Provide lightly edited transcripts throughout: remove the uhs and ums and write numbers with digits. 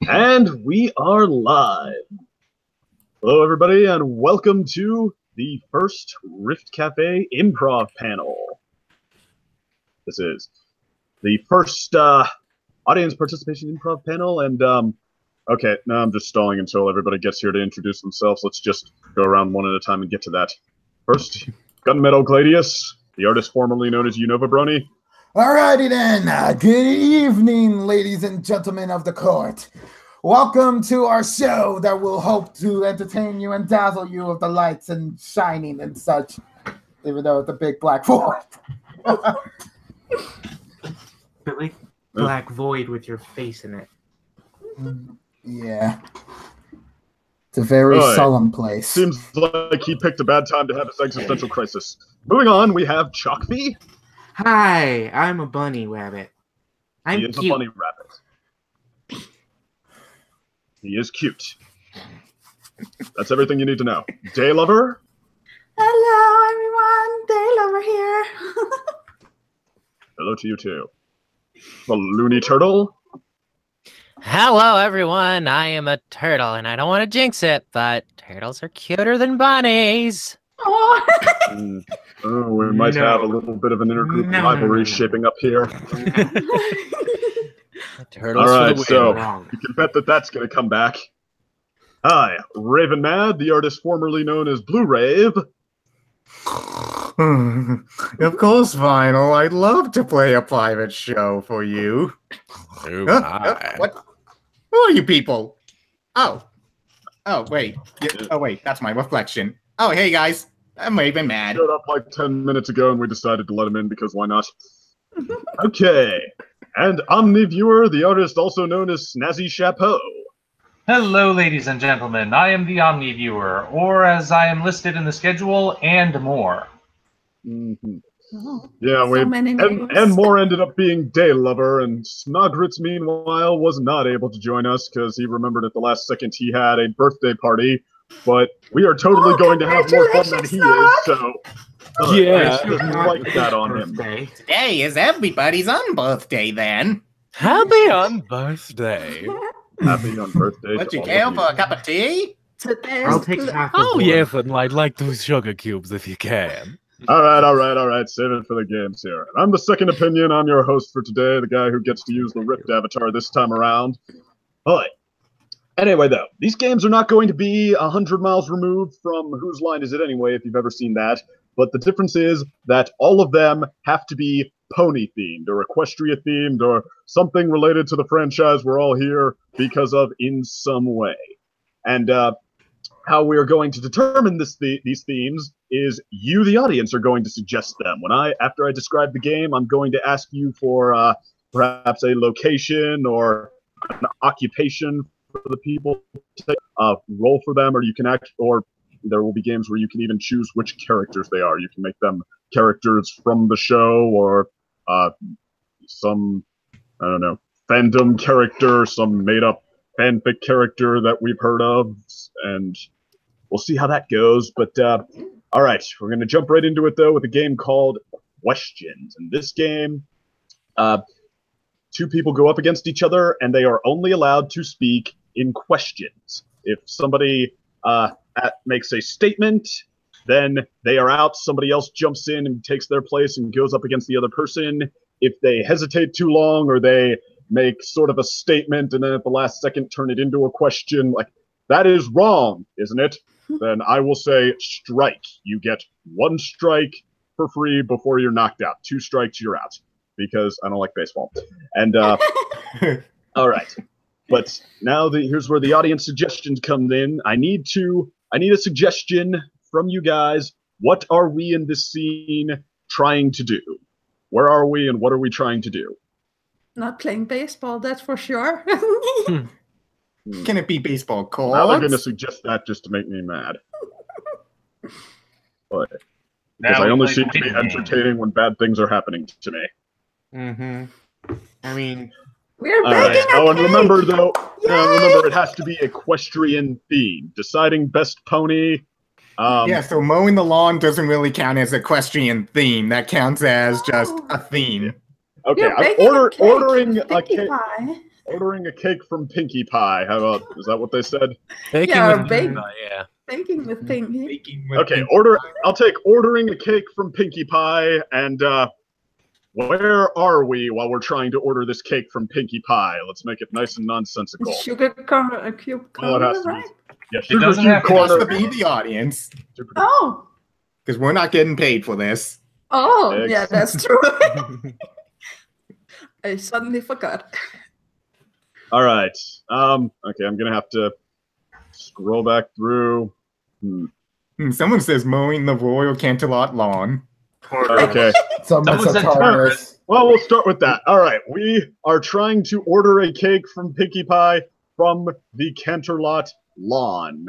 And we are live. Hello, everybody, and welcome to the first Rift Cafe Improv panel. This is the first audience participation improv panel, and okay, now I'm just stalling until everybody gets here to introduce themselves. Let's just go around one at a time and get to that. First, Gunmetal Gladius, the artist formerly known as Unova Brony. Alrighty then, good evening, ladies and gentlemen of the court. Welcome to our show that will hope to entertain you and dazzle you with the lights and shining and such, even though it's a big black void. Like black void with your face in it. Yeah. It's a very solemn place. Seems like he picked a bad time to have his existential crisis. Moving on, we have Chalkfee. Hi, I'm a bunny rabbit. I'm He is cute. a bunny rabbit. He is cute. That's everything you need to know. Day Lover. Hello, everyone. Day Lover here. Hello to you too. The Looney Turtle. Hello, everyone. I am a turtle, and I don't want to jinx it, but turtles are cuter than bunnies. Oh. Oh, we might have a little bit of an intergroup rivalry shaping up here. Turtles All right, for the so win. you can bet that that's going to come back. Hi, Raven Mad, the artist formerly known as Blue Rave. Of course, Vinyl. I'd love to play a private show for you. What? Who are you people? Oh, wait. Oh, wait. That's my reflection. Oh, hey, guys. I'm Raven Mad. Showed up like 10 minutes ago, and we decided to let him in because why not? Okay. And Omniviewer, the artist also known as Snazzy Chapeau. Hello, ladies and gentlemen. I am the Omniviewer, or as I am listed in the schedule, and more. Mm-hmm. Oh, Yeah, so many names. and more ended up being Day Lover, and Snogritz, meanwhile, was not able to join us because he remembered at the last second he had a birthday party. But we are totally going to have more fun than he is, so Yeah. like that on him. Today is everybody's unbirthday, then. Happy on birthday. Happy on birthday. Would to you all care of for a cup of tea? I'll take half of Oh, one. yes, and I'd like those sugar cubes if you can. All right. Save it for the games here. And I'm the second opinion. I'm your host for today, the guy who gets to use the Rift avatar this time around. All right. Anyway, though, these games are not going to be 100 miles removed from Whose Line Is It Anyway, if you've ever seen that. But the difference is that all of them have to be pony-themed or equestria-themed or something related to the franchise we're all here because of in some way. And how we are going to determine these themes is you, the audience, are going to suggest them. After I describe the game, I'm going to ask you for perhaps a location or an occupation for the people to roll for them, or you can or there will be games where you can even choose which characters they are. You can make them characters from the show or some, I don't know, fandom character, some made-up fanfic character that we've heard of, and we'll see how that goes. But all right, we're going to jump right into it, though, with a game called Questions. In this game, two people go up against each other, and they are only allowed to speak in questions. If somebody makes a statement, then they are out. Somebody else jumps in and takes their place and goes up against the other person. If they hesitate too long or they make sort of a statement and then at the last second turn it into a question, like, that is wrong, isn't it? Then I will say strike. You get one strike for free before you're knocked out. 2 strikes, you're out. Because I don't like baseball. And, all right. But now here's where the audience suggestions come in. I need a suggestion from you guys. What are we in this scene trying to do? Where are we and what are we trying to do? Not playing baseball, that's for sure. Can it be baseball cards? Now they're going to suggest that just to make me mad. But because I only seem to be entertaining when bad things are happening to me. Mm-hmm. I mean, We're All baking right. Oh, and remember, though, Yay! it has to be equestrian theme. Deciding best pony. Yeah, so mowing the lawn doesn't really count as equestrian theme. That counts as just a theme. Okay, You're I'm baking a cake. ordering a Sticky cake. pie. Ordering a cake from Pinkie Pie. How about, is that what they said? Baking Yeah, with bake. yeah. Baking with Pinky. Okay, I'll take ordering a cake from Pinkie Pie, and where are we while we're trying to order this cake from Pinkie Pie? Let's make it nice and nonsensical. Sugar cube Well, it corner, has to be. right? Yeah, It Sugar doesn't Cube have to It has Corner. to be the audience, Oh, because we're not getting paid for this. oh, Eggs. yeah, that's true. I suddenly forgot. All right. Okay, I'm gonna have to scroll back through. Someone says mowing the Royal Canterlot lawn. Okay. Someone Someone said said Tartarus. Well, we'll start with that. All right. We are trying to order a cake from Pinkie Pie from the Canterlot lawn.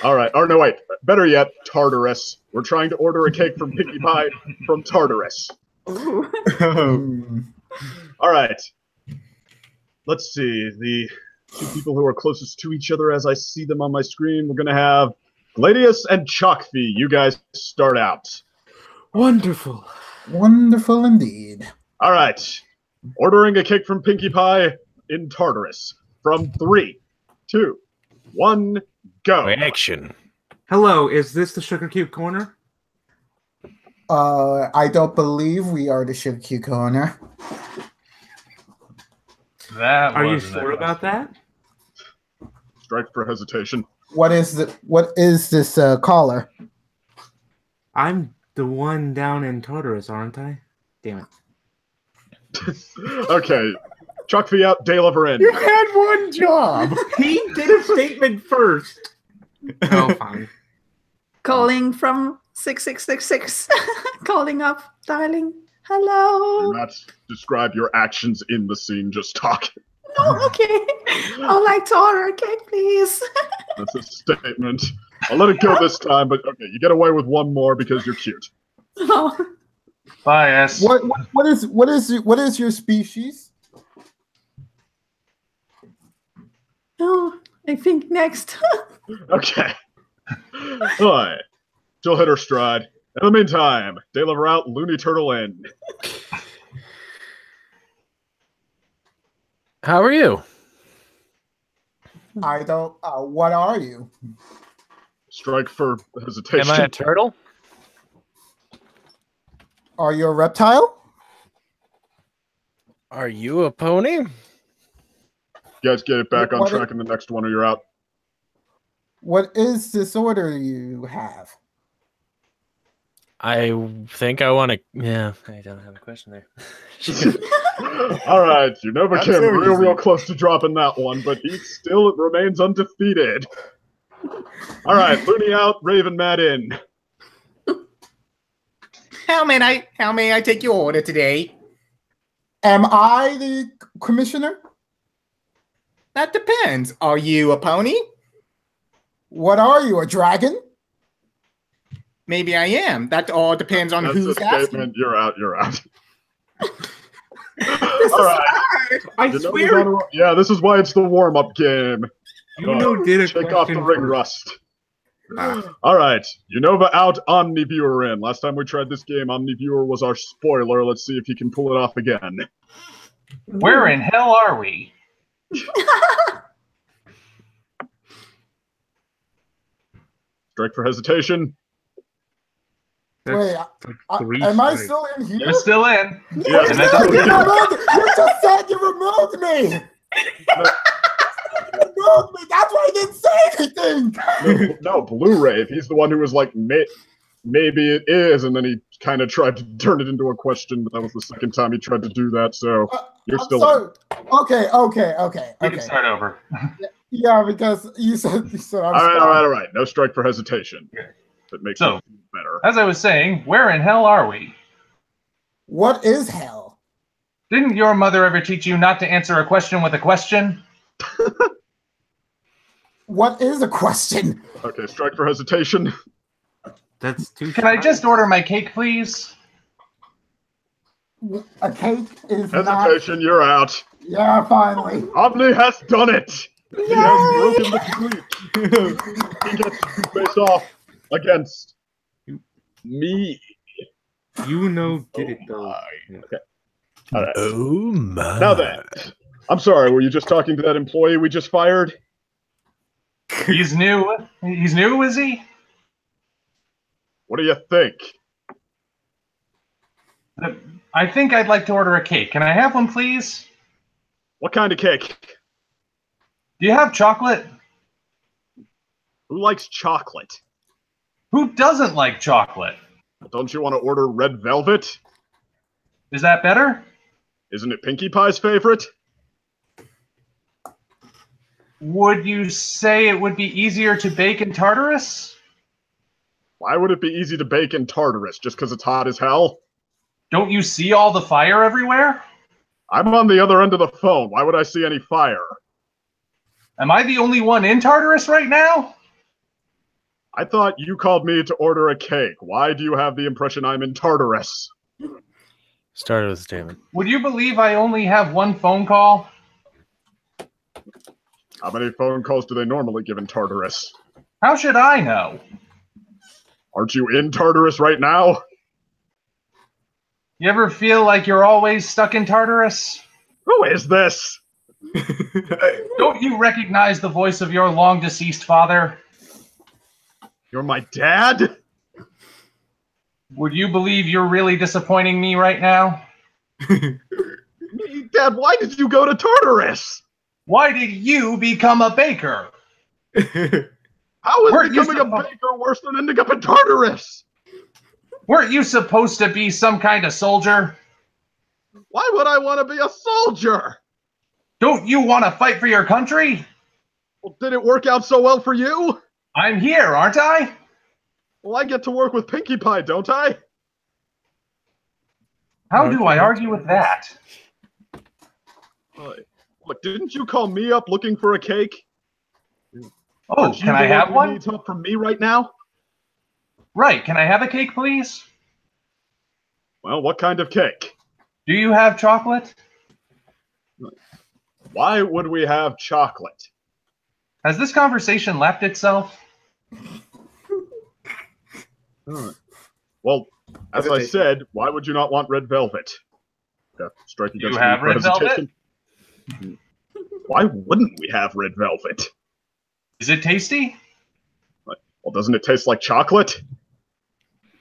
All right. Or no, wait. Better yet, Tartarus. We're trying to order a cake from Pinkie Pie from Tartarus. Ooh. All right. Let's see. The two people who are closest to each other as I see them on my screen. We're going to have Gladius and Chalkfee. You guys start out. Wonderful. Wonderful indeed. All right. Ordering a cake from Pinkie Pie in Tartarus. From 3, 2, 1, go. Action. Hello, is this the Sugar Cube Corner? I don't believe we are the Sugar Cube Corner. That Are you wasn't sure it. about that? Strike for hesitation. What is this caller? I'm the one down in Tartarus, aren't I? Damn it. Okay. Chalkfee out, Dale in. You had one job. He did a statement first. Oh, fine. Calling from 6666. Calling up, dialing. Hello. Do not describe your actions in the scene, just talk. Oh, okay. I'd like to order a cake, please. That's a statement. I'll let it go this time, but okay, you get away with one more because you're cute. Oh, Bias. What is your species? oh, I think next. Okay. Alright. She'll hit her stride. In the meantime, Dale out, Looney Turtle in. How are you? I don't. What are you? Strike for hesitation. Am I a turtle? Are you a reptile? Are you a pony? You guys get it back on What- track in the next one or you're out. What is this order you have? I think I want to. Yeah, I don't have a question there. Alright, Unova That's came so real easy. close to dropping that one, but he still remains undefeated. Alright, Looney out, Raven Matt in. How may I take your order today? Am I the commissioner? That depends. Are you a pony? What are you, a dragon? Maybe I am. That all depends on That's who's a asking. statement. You're out, you're out. This Alright. I Unova's swear, on a- yeah, this is why it's the warm-up game. you did a Shake question off the ring first. rust. Alright, Unova out, Omniviewer in. Last time we tried this game, Omniviewer was our spoiler. Let's see if he can pull it off again. Where in hell are we? Strike for hesitation. That's Wait, like three am I strikes. still in here? You're still in. Yeah, And that's You okay. just said you removed me. You removed me. That's why I didn't say anything. No, Blu-ray. He's the one who was like, maybe it is, and then he kind of tried to turn it into a question, but that was the second time he tried to do that, so you're I'm still sorry. Okay. You can start over. Yeah, because you said I'm All right. No strike for hesitation. Okay. That makes So- it better. As I was saying, where in hell are we? What is hell? Didn't your mother ever teach you not to answer a question with a question? What is a question? Okay, strike for hesitation. That's two. Can I strikes. just order my cake, please? A cake is not. Hesitation, you're out. Yeah, finally. Omni has done it! He has broken the streak. He gets to face off against me. You know, did it though. Okay. All right. Oh my. Now then, I'm sorry, were you just talking to that employee we just fired? He's new. He's new, is he? What do you think? I think I'd like to order a cake. Can I have one, please? What kind of cake? Do you have chocolate? Who likes chocolate? Who doesn't like chocolate? Don't you want to order red velvet? Is that better? Isn't it Pinkie Pie's favorite? Would you say it would be easier to bake in Tartarus? Why would it be easy to bake in Tartarus? Just because it's hot as hell? Don't you see all the fire everywhere? I'm on the other end of the phone. Why would I see any fire? Am I the only one in Tartarus right now? I thought you called me to order a cake. Why do you have the impression I'm in Tartarus? Started with a statement. Would you believe I only have one phone call? How many phone calls do they normally give in Tartarus? How should I know? Aren't you in Tartarus right now? You ever feel like you're always stuck in Tartarus? Who is this? Don't you recognize the voice of your long-deceased father? You're my dad? Would you believe you're really disappointing me right now? Dad, why did you go to Tartarus? Why did you become a baker? How is becoming a baker worse than ending up in Tartarus? Weren't you supposed to be some kind of soldier? Why would I want to be a soldier? Don't you want to fight for your country? Well, did it work out so well for you? I'm here, aren't I? Well, I get to work with Pinkie Pie, don't I? How do I argue with that? Look, didn't you call me up looking for a cake? Oh, can I have one? Needs help from me right now? Right, can I have a cake, please? Well, what kind of cake? Do you have chocolate? Why would we have chocolate? Has this conversation left itself? Well, as I said, why would you not want red velvet? Yeah, strike Do you against have me for red velvet? hesitation. Why wouldn't we have red velvet? Is it tasty? Well, doesn't it taste like chocolate?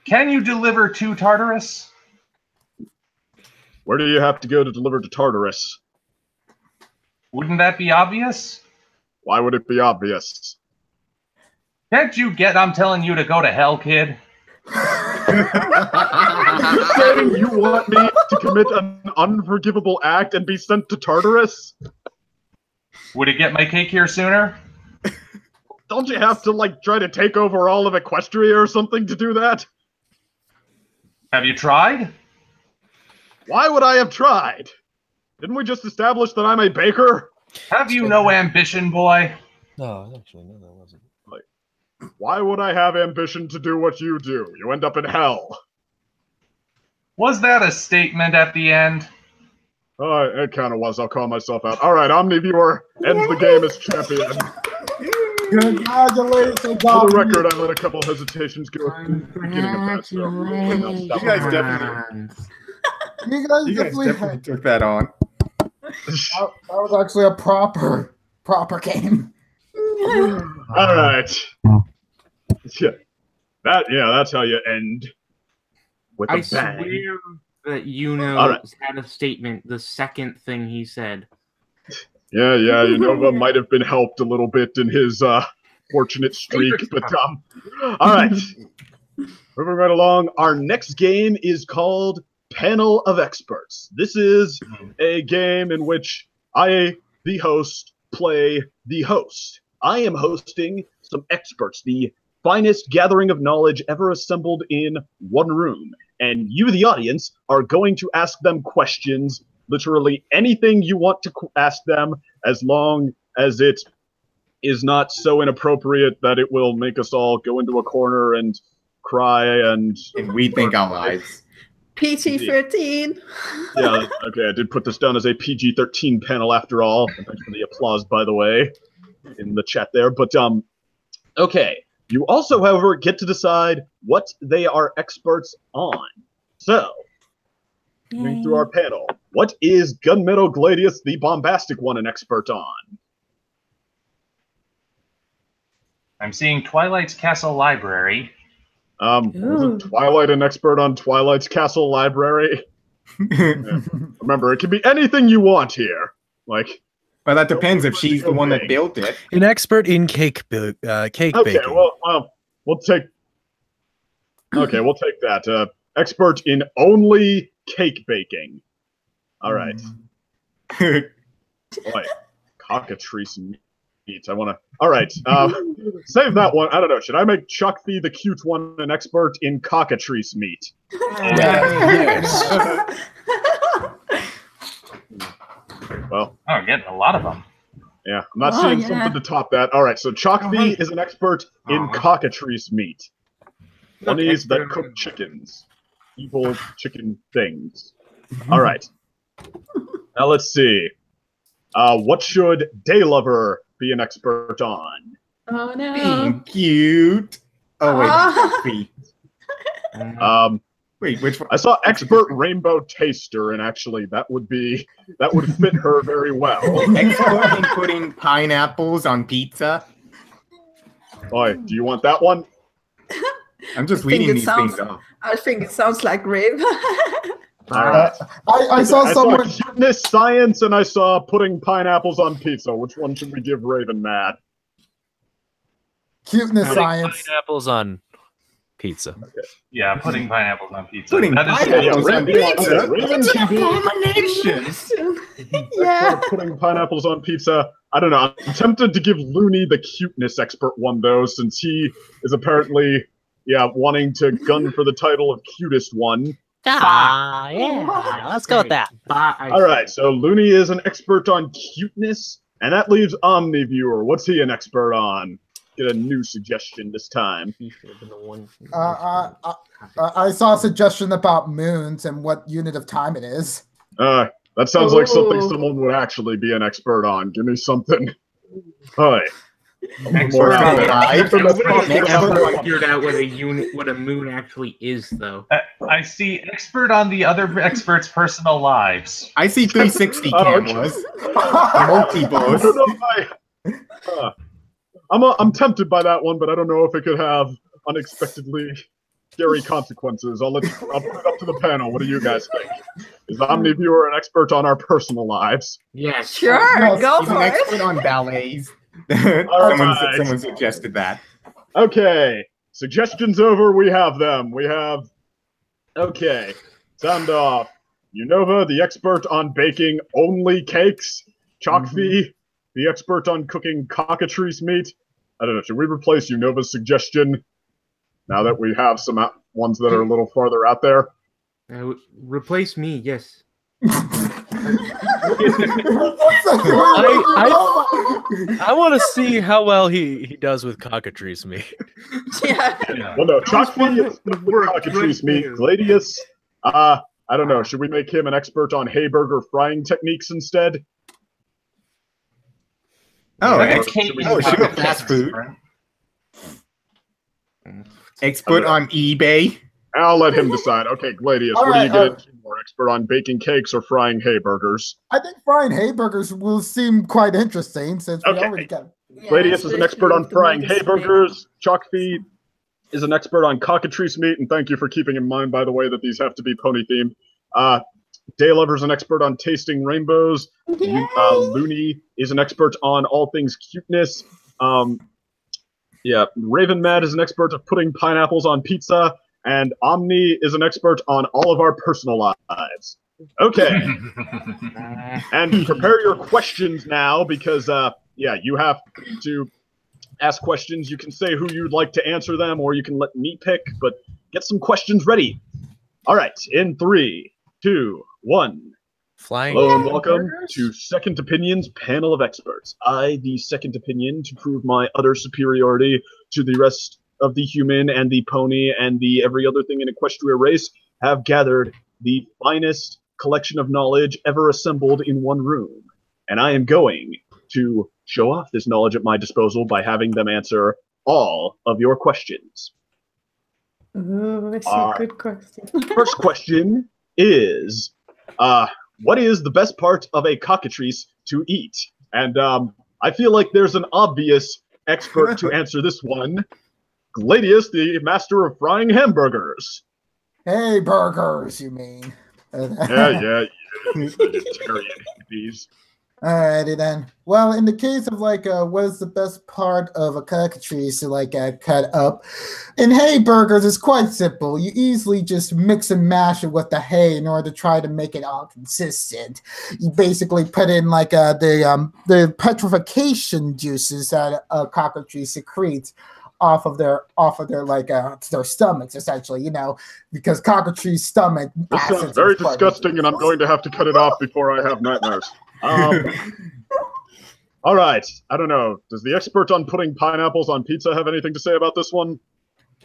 Can you deliver to Tartarus? Where do you have to go to deliver to Tartarus? Wouldn't that be obvious? Why would it be obvious? Can't you get I'm telling you to go to hell, kid? Saying you want me to commit an unforgivable act and be sent to Tartarus? Would it get my cake here sooner? Don't you have to, like, try to take over all of Equestria or something to do that? Have you tried? Why would I have tried? Didn't we just establish that I'm a baker? Have you no ambition, boy? No, actually, no, that wasn't. Why would I have ambition to do what you do? You end up in hell. Was that a statement at the end? It kind of was. I'll call myself out. All right, Omniviewer ends the game as champion. Congratulations, For the record, I let a couple hesitations go at the beginning of that. So You guys definitely, You guys you guys definitely definitely took that on. that was actually a proper game. All right. Yeah, that's how you end with a I bang. swear that All right. had a statement the second thing he said. Yeah, Unova might have been helped a little bit in his fortunate streak, but all right. Moving right along, our next game is called Panel of Experts. This is a game in which I, the host, play the host. I am hosting some experts, the finest gathering of knowledge ever assembled in one room. And you, the audience, are going to ask them questions, literally anything you want to ask them, as long as it is not so inappropriate that it will make us all go into a corner and cry and we think our lives. PG-13. Yeah, okay, I did put this down as a PG-13 panel after all. And thanks for the applause, by the way, in the chat there. But, okay. You also, however, get to decide what they are experts on. So, moving through our panel, what is Gunmetal Gladius the Bombastic One an expert on? I'm seeing Twilight's Castle Library. Wasn't Twilight an expert on Twilight's Castle Library? Yeah. Remember, it can be anything you want here. Like, well, that depends if she's the one that built it. An expert in cake baking. Okay, well, we'll take that. Expert in only cake baking. All right. Boy, cockatrice meat. I want to. All right. Save that one. I don't know. Should I make Chuck the cute one an expert in cockatrice meat? Yes. Oh, Well, we're getting a lot of them. yeah, I'm not seeing something to top that. All right, so Chalkby is an expert in cockatrice meat. Ponies that cook chickens. Evil chicken things. All right. Now let's see. What should Daylover be an expert on? Oh no. Being cute. Oh, wait. Wait, which one? I saw expert rainbow taster, and actually that would fit her very well. Expert in putting pineapples on pizza. Boy, do you want that one? I'm just reading these things off. I think it sounds like rape. I saw someone. I saw cuteness science, and I saw putting pineapples on pizza. Which one should we give Raven Mad? Cuteness science. Pineapples on pizza. Okay. Yeah, putting pineapples on pizza. Putting pineapples on pizza? Raven can be Yeah. putting pineapples on pizza. I don't know. I'm tempted to give Looney the cuteness expert one, though, since he is apparently, wanting to gun for the title of cutest one. Yeah, let's go with that. All right, so Looney is an expert on cuteness, and that leaves Omniviewer. What's he an expert on? Get a new suggestion this time. I saw a suggestion about moons and what unit of time it is. That sounds like something someone would actually be an expert on. Give me something. Hi. Expert on Everybody figured out what a moon actually is, though. I see expert on the other experts' personal lives. I see 360 cameras. Multi-boss. I'm tempted by that one, but I don't know if it could have unexpectedly scary consequences. I'll put it up to the panel. What do you guys think? Is Omniviewer an expert on our personal lives? Yes. Sure, go He's for an it. expert on ballets. Someone suggested that. Okay. Suggestions over. We have them. We have... Okay. Sound off. Unova, the expert on baking only cakes. Chalkfee, the expert on cooking cockatrice meat. I don't know. Should we replace Unova's suggestion now that we have some ones that are a little farther out there? Replace me, yes. I want to see how well he does with cockatrice meat. Yeah. Well, no, Chalkfee is cockatrice meat. Gladius, I don't know. Should we make him an expert on hayburger frying techniques instead? Sugar fast food. Expert on eBay. I'll let him decide. Okay, Gladius, what do you get into more? Expert on baking cakes or frying hayburgers? I think frying hayburgers will seem quite interesting since we already got. Gladius is an expert on frying hayburgers. Chalkfee is an expert on cockatrice meat, and thank you for keeping in mind, by the way, that these have to be pony themed. Daylover's an expert on tasting rainbows. Looney is an expert on all things cuteness. Raven Mad is an expert of putting pineapples on pizza. And Omni is an expert on all of our personal lives. Okay. And prepare your questions now because, you have to ask questions. You can say who you'd like to answer them, or you can let me pick, but get some questions ready. All right, in 3, 2, 1. Flying. Hello and welcome to Second Opinion's panel of experts. I, the Second Opinion, to prove my utter superiority to the rest of the human and the pony and the every other thing in Equestria race, have gathered the finest collection of knowledge ever assembled in one room. And I am going to show off this knowledge at my disposal by having them answer all of your questions. Oh, that's a good question. First question is, what is the best part of a cockatrice to eat? And I feel like there's an obvious expert to answer this one. Gladius, the master of frying hamburgers. Hey, burgers, you mean? Yeah, vegetarian hippies. Alrighty then. Well, in the case of like, what is the best part of a cockatrice to like cut up? In hay burgers, it's quite simple. You easily just mix and mash it with the hay in order to try to make it all consistent. You basically put in like the petrification juices that a cockatrice secretes off of their like their stomachs, essentially, you know, because cockatrice stomach. This sounds very disgusting, and I'm going to have to cut it off before I have nightmares. All right. I don't know. Does the expert on putting pineapples on pizza have anything to say about this one?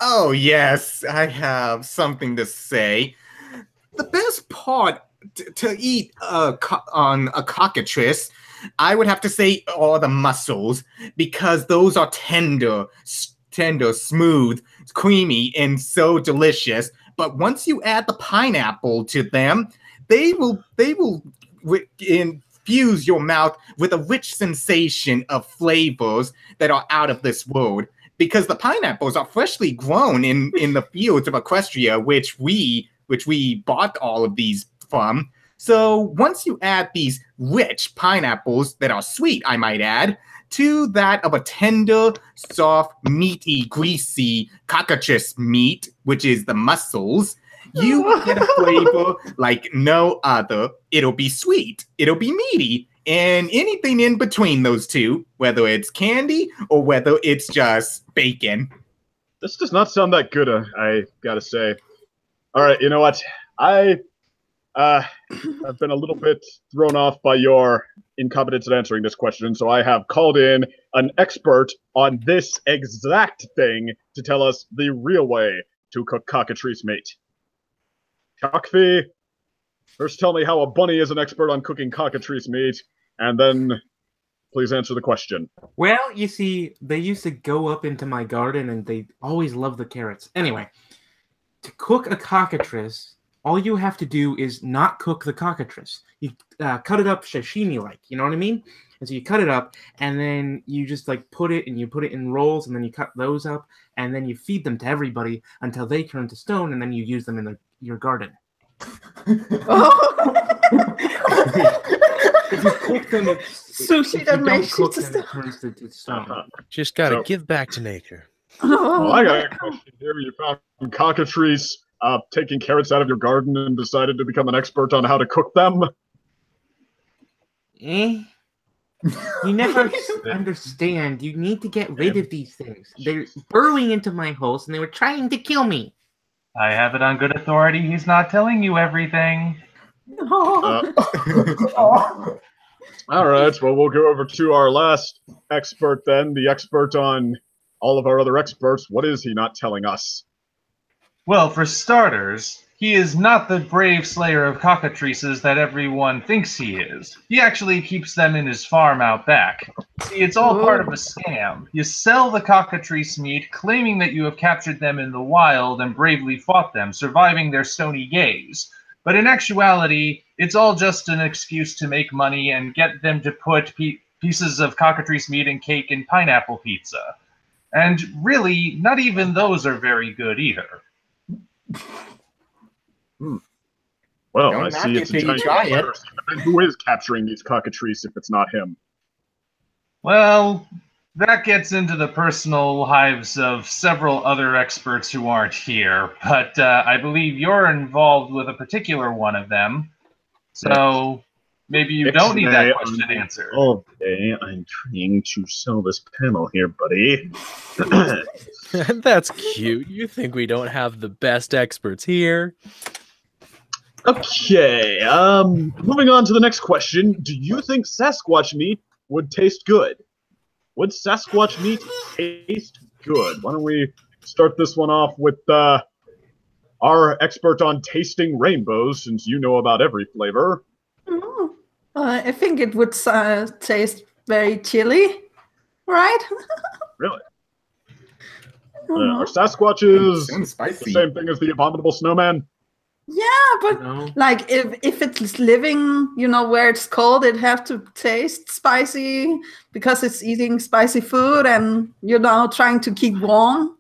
Oh, yes, I have something to say. The best part to eat on a cockatrice, I would have to say all the muscles, because those are tender, smooth, creamy, and so delicious. But once you add the pineapple to them, they will infuse your mouth with a rich sensation of flavors that are out of this world. Because the pineapples are freshly grown in the fields of Equestria, which we bought all of these from. So once you add these rich pineapples that are sweet, I might add, to that of a tender, soft, meaty, greasy cockatrice meat, which is the muscles, you will get a flavor like no other. It'll be sweet, it'll be meaty, and anything in between those two, whether it's candy or whether it's just bacon. This does not sound that good, I gotta say. All right, you know what? I've been a little bit thrown off by your incompetence at answering this question, so I have called in an expert on this exact thing to tell us the real way to cook cockatrice meat. Cockfee, first tell me how a bunny is an expert on cooking cockatrice meat, and then please answer the question. Well, you see, they used to go up into my garden, and they always love the carrots. Anyway, to cook a cockatrice, all you have to do is not cook the cockatrice. You cut it up sashimi-like, you know what I mean? And so you cut it up, and then you just like put it in rolls, and then you cut those up, and then you feed them to everybody until they turn to stone, and then you use them in your garden. If you cook them, sushi that makes you to stone. Just gotta give back to nature. Well, I got a question here. You found cockatrice taking carrots out of your garden and decided to become an expert on how to cook them? You never understand. You need to get rid of these things. They're burrowing into my house, and they were trying to kill me. I have it on good authority. He's not telling you everything. All right, well, we'll go over to our last expert then, the expert on all of our other experts. What is he not telling us? Well, for starters, he is not the brave slayer of cockatrices that everyone thinks he is. He actually keeps them in his farm out back. See, it's all part of a scam. You sell the cockatrice meat, claiming that you have captured them in the wild and bravely fought them, surviving their stony gaze. But in actuality, it's all just an excuse to make money and get them to put pieces of cockatrice meat in cake and pineapple pizza. And really, not even those are very good either. Well, Don't I knock see it it's a till you giant try it. conspiracy. And who is capturing these cockatrice if it's not him? Well, that gets into the personal lives of several other experts who aren't here, but I believe you're involved with a particular one of them. So maybe you don't need that question answered. Okay, I'm trying to sell this panel here, buddy. That's cute. You think we don't have the best experts here? Okay, moving on to the next question. Do you think Sasquatch meat would taste good? Would Sasquatch meat taste good? Why don't we start this one off with our expert on tasting rainbows, since you know about every flavor. I think it would taste very chilly, right? Really? Are Sasquatches Sounds spicy. the same thing as the abominable snowman? Yeah, but No. like if it's living, where it's cold, it have to taste spicy because it's eating spicy food and trying to keep warm.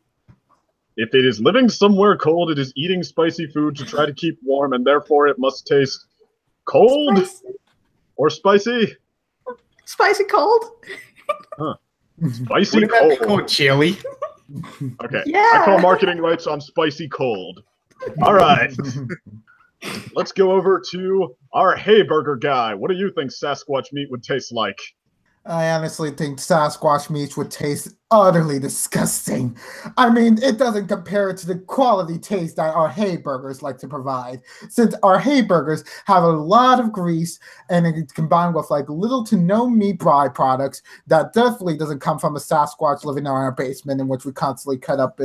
If it is living somewhere cold, it is eating spicy food to try to keep warm, and therefore it must taste cold Spicy, or spicy. spicy cold. Huh. Spicy What about cold. cold chili? Okay. Yeah. I call marketing rights on spicy cold. All right. Let's go over to our Hey Burger guy. What do you think Sasquatch meat would taste like? I honestly think Sasquatch meat would taste utterly disgusting. I mean, it doesn't compare to the quality taste that our hay burgers like to provide. Since our hay burgers have a lot of grease and it's combined with like little to no meat byproducts, that definitely doesn't come from a Sasquatch living in our basement in which we constantly cut up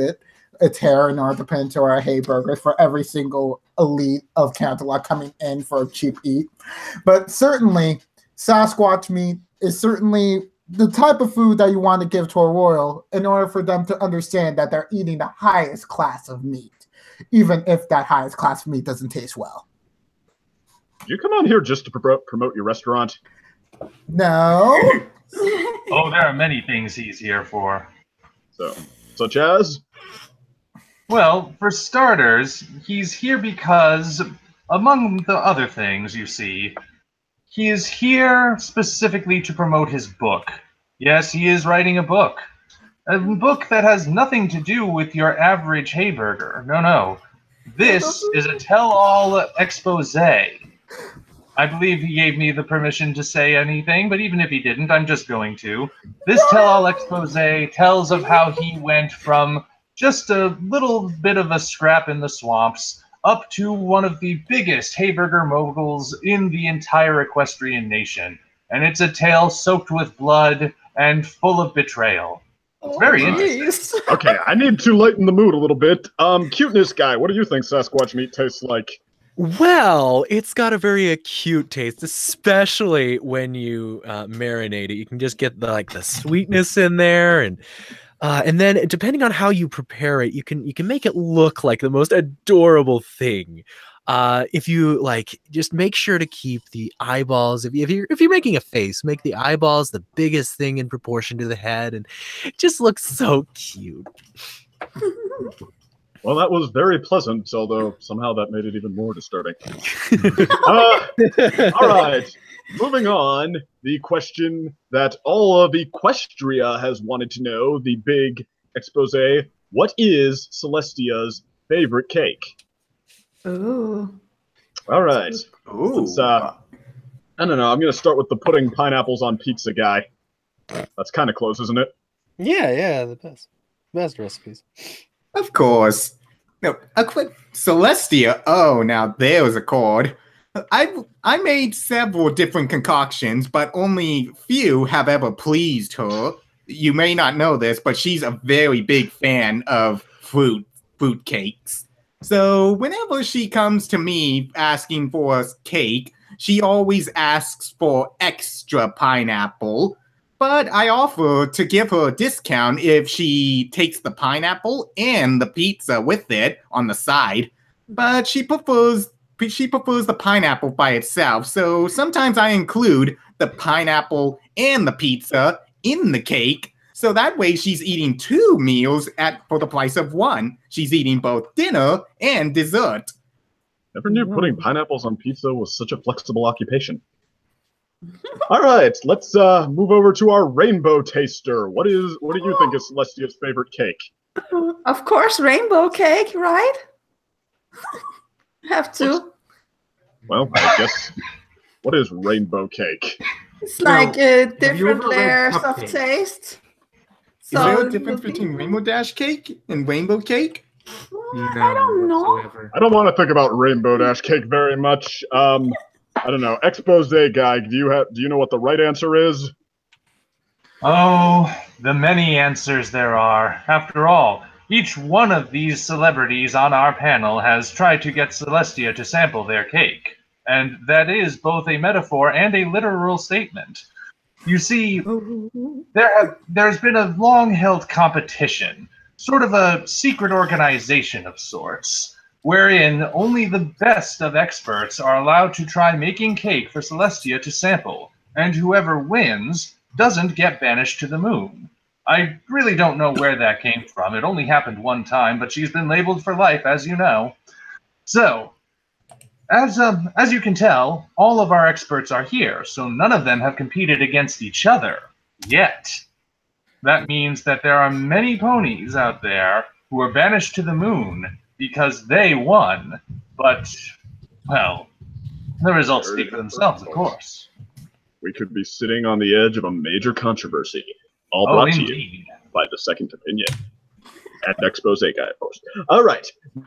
its hair in order to put into our hay burgers for every single elite of Canterlot coming in for a cheap eat. But certainly, Sasquatch meat is certainly the type of food that you want to give to a royal in order for them to understand that they're eating the highest class of meat, even if that highest class of meat doesn't taste well. You come on here just to promote your restaurant? No. Oh, there are many things he's here for. So, such as? Well, for starters, he's here because, among the other things you see, he is here specifically to promote his book. Yes, he is writing a book. A book that has nothing to do with your average hayburger. No. This is a tell-all expose. I believe he gave me the permission to say anything, but even if he didn't, I'm just going to. This tell-all expose tells of how he went from just a little bit of a scrap in the swamps up to one of the biggest hayburger moguls in the entire equestrian nation. And it's a tale soaked with blood and full of betrayal. It's very interesting. Okay, I need to lighten the mood a little bit. Cuteness guy, what do you think Sasquatch meat tastes like? Well, it's got a very acute taste, especially when you marinate it. You can just get the sweetness in there, and then depending on how you prepare it, you can make it look like the most adorable thing. If you just make sure to keep the eyeballs. If you're making a face, make the eyeballs the biggest thing in proportion to the head, and it just looks so cute. Well, that was very pleasant, although somehow that made it even more disturbing. All right, moving on. The question that all of Equestria has wanted to know, the big expose. What is Celestia's favorite cake? Ooh. All right. Ooh. I don't know. I'm going to start with the putting pineapples on pizza guy. That's kind of close, isn't it? Yeah, the best recipes. Of course. No, a quick Celestia. Oh, now there's a chord. I made several different concoctions, but only few have ever pleased her. You may not know this, but she's a very big fan of fruit cakes. So whenever she comes to me asking for a cake, she always asks for extra pineapple. But I offer to give her a discount if she takes the pineapple and the pizza with it on the side. But she prefers the pineapple by itself, so sometimes I include the pineapple and the pizza in the cake. So that way she's eating 2 meals for the price of 1. She's eating both dinner and dessert. Never knew putting pineapples on pizza was such a flexible occupation. All right, let's move over to our rainbow taster. What do you think is Celestia's favorite cake? Of course, rainbow cake, right? Have to. Well, I guess. What is rainbow cake? It's like different ever read layers of cupcakes? taste. Is there a difference between Rainbow Dash cake and rainbow cake? I don't know. Whatsoever. I don't want to think about rainbow dash cake very much. I don't know. Expose guy, do you know what the right answer is? Oh, the many answers there are. After all, each one of these celebrities on our panel has tried to get Celestia to sample their cake. And that is both a metaphor and a literal statement. You see, there's been a long-held competition, sort of a secret organization of sorts, wherein only the best of experts are allowed to try making cake for Celestia to sample, and whoever wins doesn't get banished to the moon. I really don't know where that came from. It only happened one time, but she's been labeled for life, as you know. So, as you can tell, all of our experts are here, so none of them have competed against each other yet. That means that there are many ponies out there who are banished to the moon because they won, but, well, the results speak for themselves, of course. We could be sitting on the edge of a major controversy, all brought to you by the Second Opinion. And Expose Guy, of course. All right,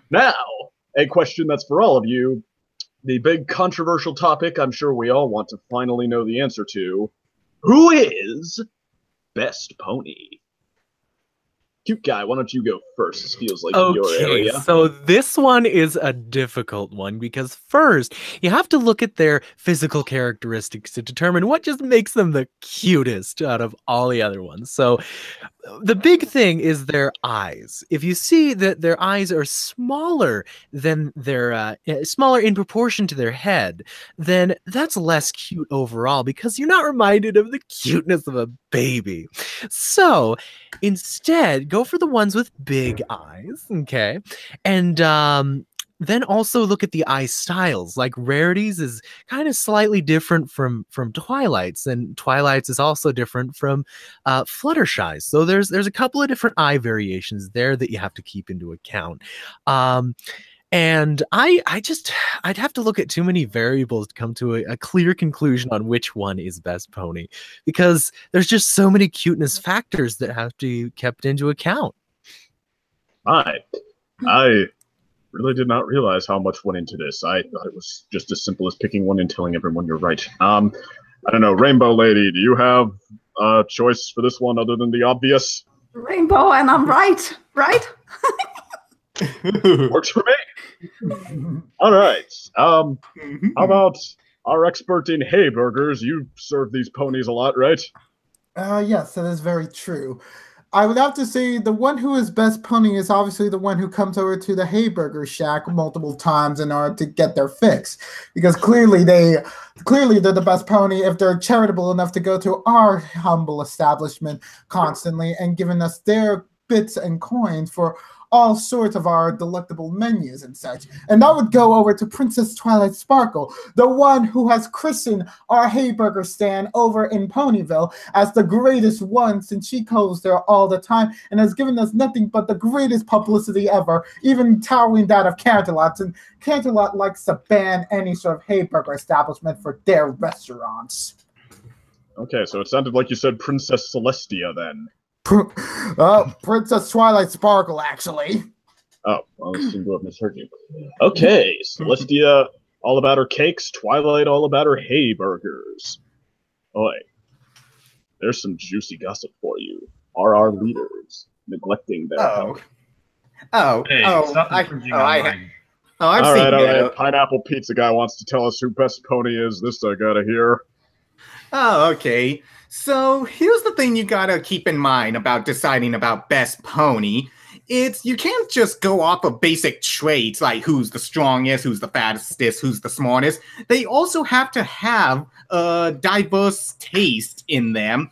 now, a question that's for all of you. The big controversial topic I'm sure we all want to finally know the answer to. Who is best pony? Cute Guy, why don't you go first? This feels like your area. So this one is a difficult one because first, you have to look at their physical characteristics to determine what just makes them the cutest out of all the other ones. So the big thing is their eyes. If you see that their eyes are smaller than their smaller in proportion to their head, then that's less cute overall because you're not reminded of the cuteness of a baby. So instead, go for the ones with big eyes, okay? And then also look at the eye styles. Like Rarities is kind of slightly different from Twilight's, and Twilight's is also different from Fluttershy's. So there's a couple of different eye variations there that you have to keep into account. And I'd have to look at too many variables to come to a clear conclusion on which one is best pony, because there's just so many cuteness factors that have to be kept into account. I really did not realize how much went into this. I thought it was just as simple as picking one and telling everyone you're right. I don't know, Rainbow Lady, do you have a choice for this one other than the obvious? Rainbow, and I'm right? Works for me. All right. How about our expert in hay burgers? You serve these ponies a lot, right? Yes, that is very true. I would have to say the one who is best pony is obviously the one who comes over to the Hayburger Shack multiple times in order to get their fix, because clearly they're the best pony if they're charitable enough to go to our humble establishment constantly and giving us their bits and coins for all sorts of our delectable menus and such. And that would go over to Princess Twilight Sparkle, the one who has christened our Hayburger stand over in Ponyville as the greatest one, since she goes there all the time and has given us nothing but the greatest publicity ever, even towering that of Canterlot's. And Canterlot likes to ban any sort of Hayburger establishment for their restaurants. Okay, so it sounded like you said Princess Celestia then. Princess Twilight Sparkle, actually. Oh, well, I seem to have misheard you. Okay, Celestia, all about her cakes. Twilight, all about her hay burgers. Oi, there's some juicy gossip for you. Are our leaders neglecting their health? I've seen that. Pineapple Pizza Guy wants to tell us who best pony is. This I gotta hear. Oh, okay. So here's the thing you gotta keep in mind about deciding about best pony. You can't just go off of basic traits like who's the strongest, who's the fastest, who's the smartest. They also have to have a diverse taste in them.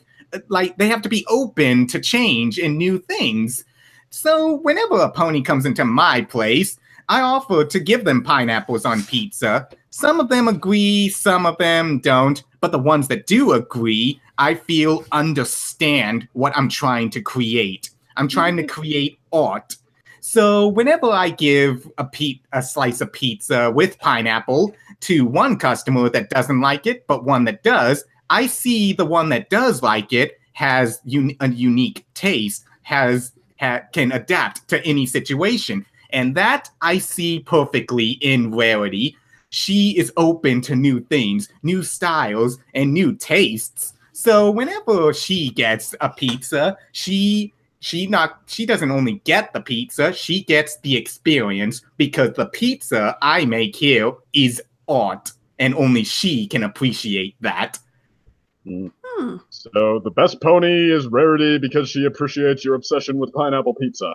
Like, they have to be open to change and new things. So whenever a pony comes into my place, I offer to give them pineapples on pizza. Some of them agree, some of them don't. But the ones that do agree, I feel understand what I'm trying to create. I'm trying to create art. So whenever I give a slice of pizza with pineapple to one customer that doesn't like it, but one that does, I see the one that does like it has a unique taste, can adapt to any situation. And that I see perfectly in Rarity. She is open to new things, new styles, and new tastes. So whenever she gets a pizza, she doesn't only get the pizza, she gets the experience, because the pizza I make here is art, and only she can appreciate that. So the best pony is Rarity because she appreciates your obsession with pineapple pizza.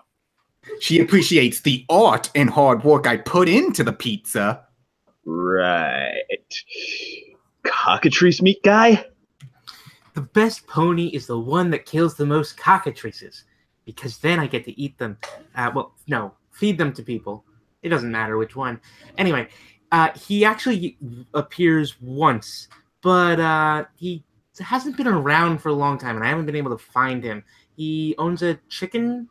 She appreciates the art and hard work I put into the pizza. Right. Cockatrice meat guy? The best pony is the one that kills the most cockatrices, because then I get to eat them. Feed them to people. It doesn't matter which one. Anyway, he actually appears once, but he hasn't been around for a long time, and I haven't been able to find him. He owns a chicken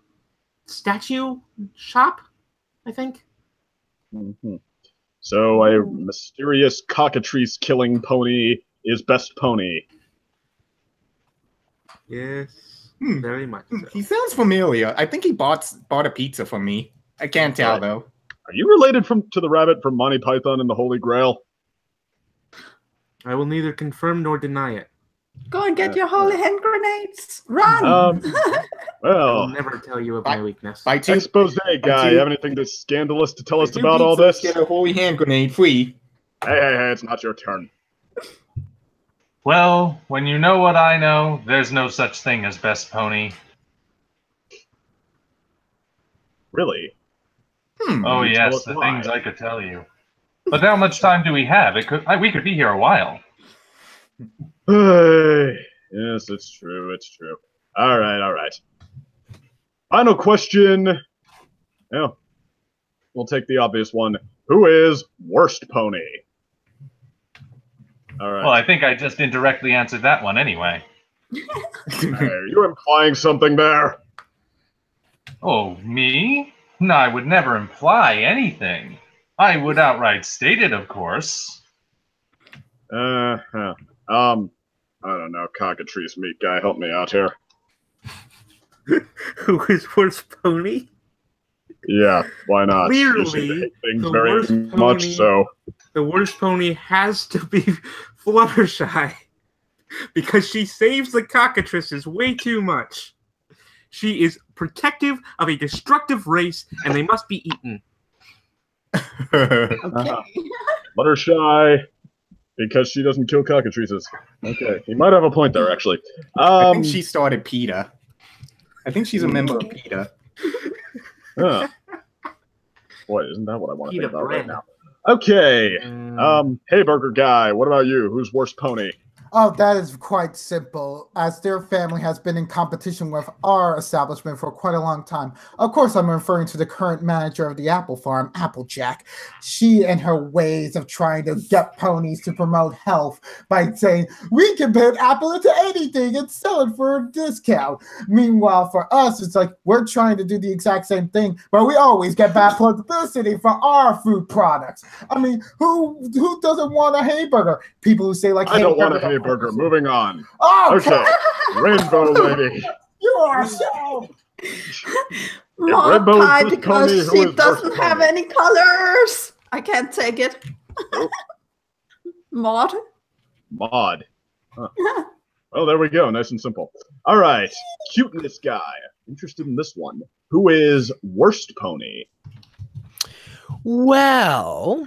statue shop, I think. Mm-hmm. So a mysterious cockatrice killing pony is best pony. Yes, very much so. He sounds familiar. I think he bought a pizza from me. I can't tell, though. Are you related to the rabbit from Monty Python and the Holy Grail? I will neither confirm nor deny it. Go and get your holy hand grenades. Run! I'll never tell you of my weakness. Expose guy, you have anything scandalous to tell us about all this? Get a holy hand grenade free. Hey, it's not your turn. Well, when you know what I know, there's no such thing as best pony. Really? Oh yes, the things I could tell you. But how much time do we have? We could be here a while. Yes, it's true. All right. Final question. Yeah, we'll take the obvious one. Who is worst pony? All right. Well, I think I just indirectly answered that one anyway. Are you implying something there? Oh, me? No, I would never imply anything. I would outright state it, of course. I don't know, cockatrice meat guy, help me out here. Who is worst pony? Yeah, why not? Clearly, things very much so. The worst pony has to be Fluttershy, because she saves the cockatrices way too much. She is protective of a destructive race, and they must be eaten. Okay. Fluttershy, because she doesn't kill cockatrices. Okay, you might have a point there, actually. I think she started PETA. I think she's a member of PETA. Huh. Boy, isn't that what I want to PETA think about bread. right now? Okay. Hey, Burger Guy, what about you? Who's worst pony? Oh, that is quite simple, as their family has been in competition with our establishment for quite a long time. Of course, I'm referring to the current manager of the apple farm, Applejack. She and her ways of trying to get ponies to promote health by saying, we can put apple into anything and sell it for a discount. Meanwhile, for us, it's like we're trying to do the exact same thing, but we always get bad publicity for our food products. I mean, who doesn't want a hamburger? People who say, like, I don't want a hamburger. Moving on. Oh, okay. Rainbow Lady. You are so... Maud pie because she doesn't have any colors. I can't take it. Maud. Maud. Huh. Well, there we go. Nice and simple. All right. Cuteness guy. Interested in this one. Who is worst pony? Well,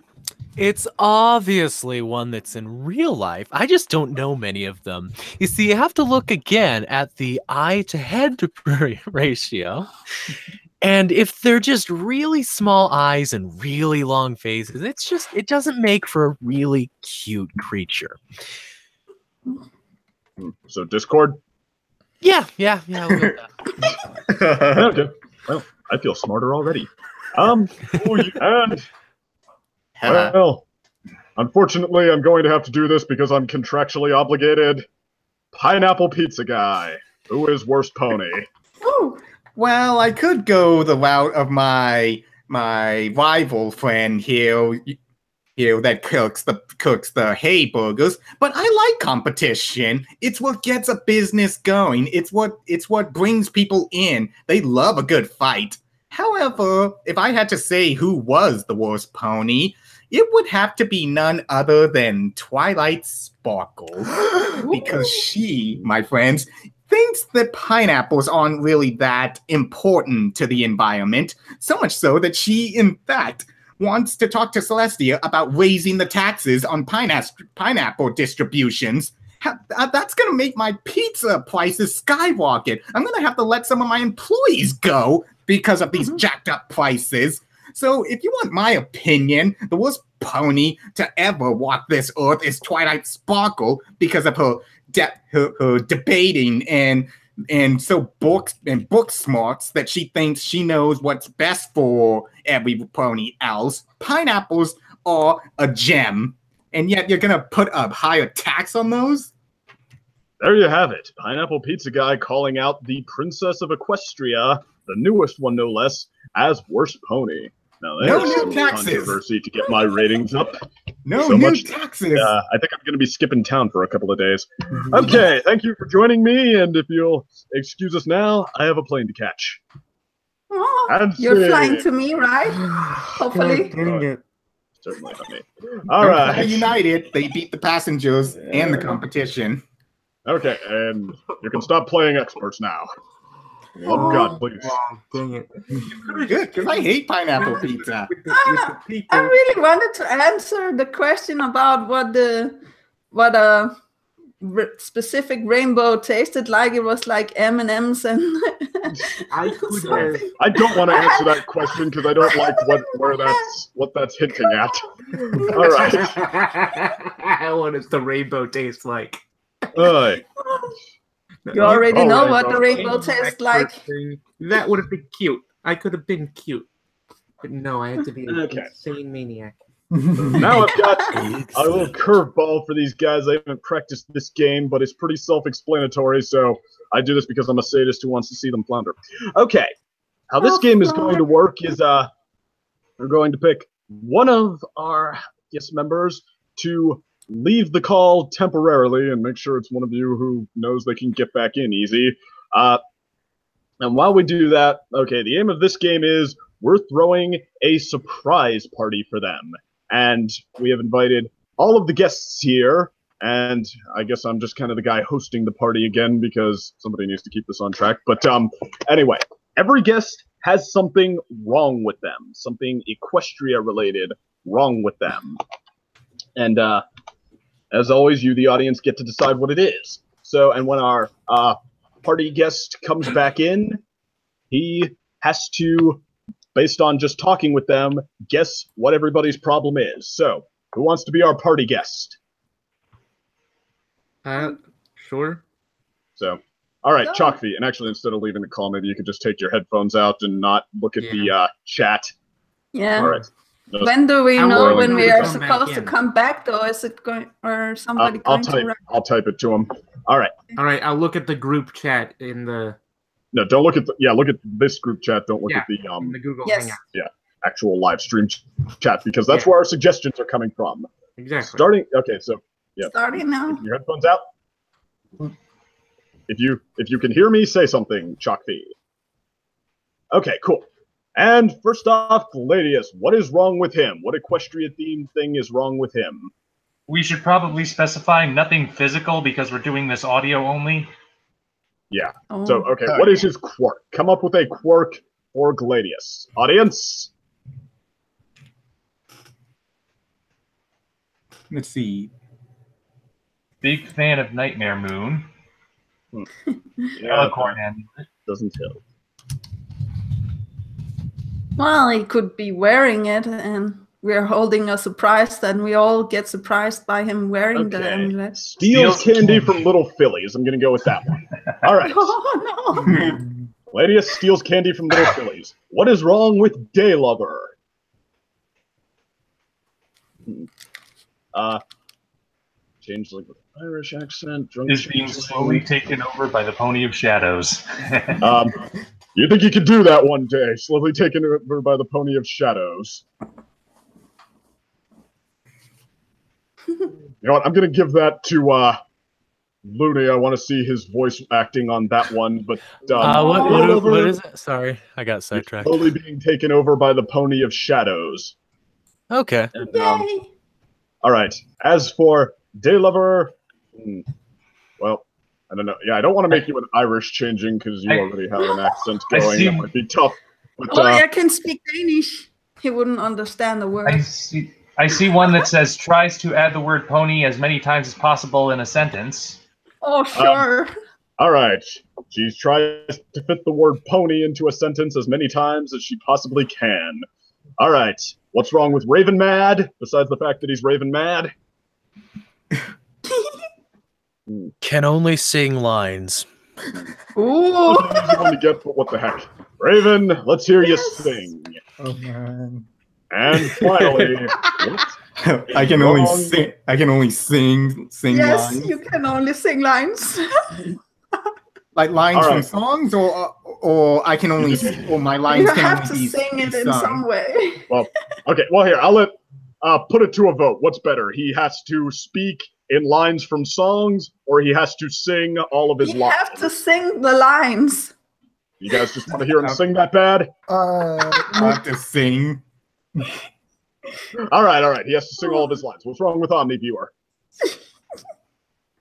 it's obviously one that's in real life. I just don't know many of them. You see, you have to look again at the eye to head ratio. And if they're just really small eyes and really long faces, it doesn't make for a really cute creature. So Discord? Yeah. We'll go with that. Okay. Well, I feel smarter already. Well, unfortunately, I'm going to have to do this because I'm contractually obligated. Pineapple Pizza Guy. Who is worst pony? Ooh. Well, I could go the route of my rival friend here that cooks the hay burgers, but I like competition. It's what gets a business going. It's what brings people in. They love a good fight. However, if I had to say who was the worst pony, it would have to be none other than Twilight Sparkle. Because she, my friends, thinks that pineapples aren't really that important to the environment, so much so that she, in fact, wants to talk to Celestia about raising the taxes on pineapple distributions. That's going to make my pizza prices skyrocket. I'm going to have to let some of my employees go. because of these jacked up prices. So if you want my opinion, the worst pony to ever walk this earth is Twilight Sparkle because of her debating and so book smarts that she thinks she knows what's best for every pony else. Pineapples are a gem, and yet you're gonna put a higher tax on those? There you have it. Pineapple Pizza Guy calling out the Princess of Equestria, the newest one no less, as worst pony. Now there's some controversy to get my ratings up. No so new much, taxes. I think I'm going to be skipping town for a couple of days. Okay, thank you for joining me, and if you'll excuse us now, I have a plane to catch. Oh, you're flying to me, right? Hopefully. Certainly not me. All right. United, they beat the passengers and the competition. Okay, and you can stop playing experts now. Oh, God, please. Oh, dang it. Good, because I hate pineapple pizza. I really wanted to answer the question about what a specific rainbow tasted like. It was like M&Ms and I don't want to answer that question because I don't like what that's hinting at. All right. What does the rainbow taste like? You already know what the rainbow tastes like. That would have been cute. I could have been cute. But no, I had to be an insane maniac. Now I've got a little curveball for these guys. I haven't practiced this game, but it's pretty self-explanatory, so I do this because I'm a sadist who wants to see them flounder. Okay, how this game is going to work is we're going to pick one of our guest members to leave the call temporarily and make sure it's one of you who knows they can get back in easy. And while we do that, okay, the aim of this game is we're throwing a surprise party for them. And we have invited all of the guests here, and I guess I'm just kind of the guy hosting the party again because somebody needs to keep this on track. But anyway, every guest has something wrong with them, something Equestria related wrong with them. And as always, you, the audience, get to decide what it is. So, and when our party guest comes back in, he has to, based on just talking with them, guess what everybody's problem is. So, who wants to be our party guest? Sure. So, all right, Chalkfeet. And actually, instead of leaving the call, maybe you could just take your headphones out and not look at the chat. Yeah. All right. When do we know when we are supposed to come back, though? Is it going, or somebody going to? I'll type it to him. All right. All right. I'll look at the group chat in the. No, don't look at the. Yeah, look at this group chat. Don't look at the Google Hangout. Yeah, actual live stream chat because that's where our suggestions are coming from. Exactly. Starting. Okay, so Starting now. Your headphones out. If you can hear me, say something, Chalkfeet. Okay, cool. And first off, Gladius, what is wrong with him? What Equestria themed thing is wrong with him? We should probably specify nothing physical because we're doing this audio only. Yeah. So, okay, what is his quirk? Come up with a quirk for Gladius. Audience? Let's see. Big fan of Nightmare Moon. Yeah, doesn't help. Well, he could be wearing it, and we're holding a surprise, and we all get surprised by him wearing the amulet. Steals candy from Little Phillies. I'm going to go with that one. All right. Oh, no. Gladius steals candy from Little Phillies. What is wrong with Day Lover? Change like with Irish accent. Is being slowly taken over by the Pony of Shadows. You think you could do that one day? Slowly taken over by the Pony of Shadows. You know what? I'm gonna give that to Looney. I want to see his voice acting on that one. But what is it? Sorry, I got sidetracked. Slowly being taken over by the Pony of Shadows. Okay. And, all right. As for Day Lover, well, I don't know. Yeah, I don't want to make you an Irish changing because you already have an accent going. That might be tough. But, I can speak Danish. He wouldn't understand the word. I see one that says tries to add the word pony as many times as possible in a sentence. Oh, sure. All right. She tries to fit the word pony into a sentence as many times as she possibly can. All right. What's wrong with Raven Mad, besides the fact that he's Raven Mad? Can only sing lines. Ooh. That's an easy one to get, but what the heck. Raven, let's hear you sing. Oh man. And finally, I can only sing. I can only sing Yes, lines. you can only sing lines. Like lines All from right. songs, or I can only, or my lines You can have only to be sing it in sung. some way. Well, okay. Well, here, I'll let put it to a vote. What's better? He has to speak in lines from songs, or he has to sing all of his You lines? have to sing the lines. You guys just want to hear him sing that bad? I have to sing. All right. He has to sing all of his lines. What's wrong with OmniViewer?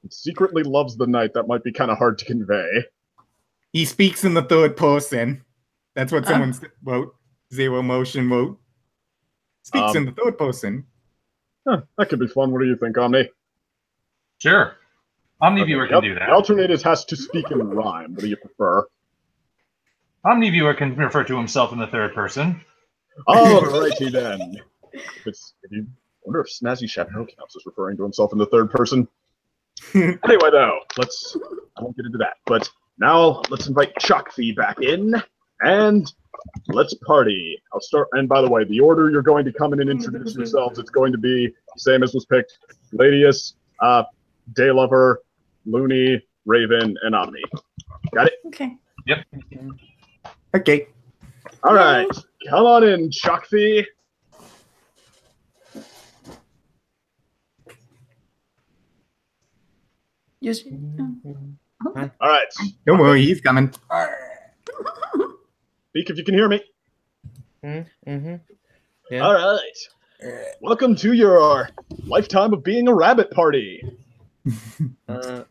He secretly loves the night. That might be kind of hard to convey. He speaks in the third person. That's what someone wrote. Zero motion wrote. Speaks in the third person. Huh, that could be fun. What do you think, Omni? Sure. OmniViewer can do The that. alternate has to speak in rhyme. What do you prefer? OmniViewer can refer to himself in the third person. Oh, righty then. I wonder if Snazzy Chapeau counts as referring to himself in the third person. Anyway, though, I won't get into that. But now let's invite Chakfi back in, and let's party. I'll start, and by the way, the order you're going to come in and introduce yourselves, it's going to be the same as was picked. Ladius, Daylover, Looney, Raven, and Omni. Got it? Okay. Yep. Okay. All right. Come on in, Chakfi. All right. Don't worry, he's coming. Speak if you can hear me. Mm-hmm. Yeah. All right. Welcome to your lifetime of being a rabbit party. Uh-huh.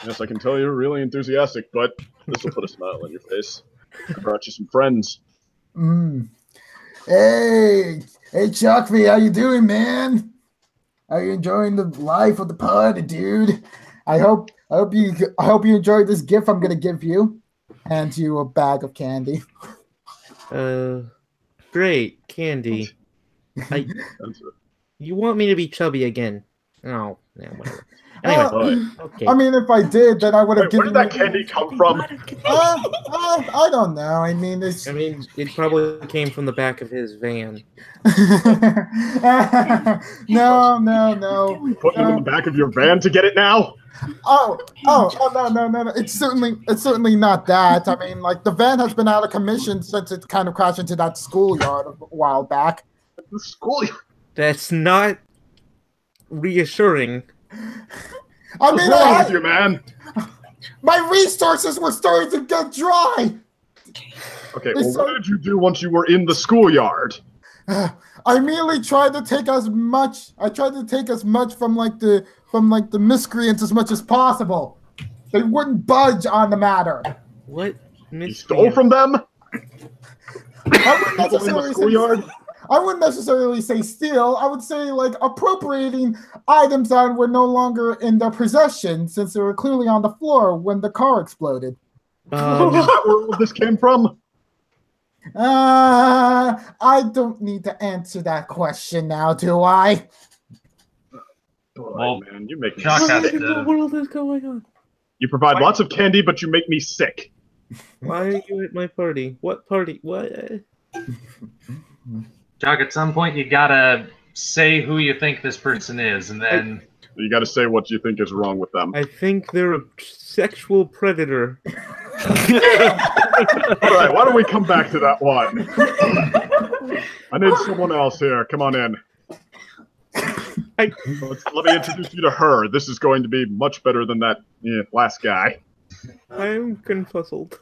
Yes, I can tell you're really enthusiastic, but this will put a smile on your face. I brought you some friends. Hey, Chuckby, how you doing, man? Are you enjoying the life of the party, dude? I hope you enjoyed this gift I'm gonna give you. Hand you a bag of candy. Great candy. You want me to be chubby again? Oh, yeah, whatever. Anyway, okay. I mean, if I did, then I would have Where given did that candy come from? I don't know. I mean, it probably came from the back of his van. No. Put it in the back of your van to get it now? Oh, no. It's certainly not that. I mean, like, the van has been out of commission since it kind of crashed into that schoolyard a while back. The schoolyard? That's not reassuring. I mean, what's wrong with you, man? My resources were starting to get dry. Okay, well, what did you do once you were in the schoolyard? I merely tried to take as much. I tried to take as much from the miscreants as much as possible. They wouldn't budge on the matter. What? You stole from them? I wouldn't necessarily say steal. I would say, like, appropriating items that were no longer in their possession, since they were clearly on the floor when the car exploded. Is that where all this came from? I don't need to answer that question now, do I? Boy, man, you make me Chuck has sick. What in the world is going on? You provide lots of candy, but you make me sick. Why are you at my party? What party? What? Chuck, at some point you gotta say who you think this person is, and then You gotta say what you think is wrong with them. I think they're a sexual predator. Alright, why don't we come back to that one? I need someone else here. Come on in. Let me introduce you to her. This is going to be much better than that last guy. I'm confuzzled.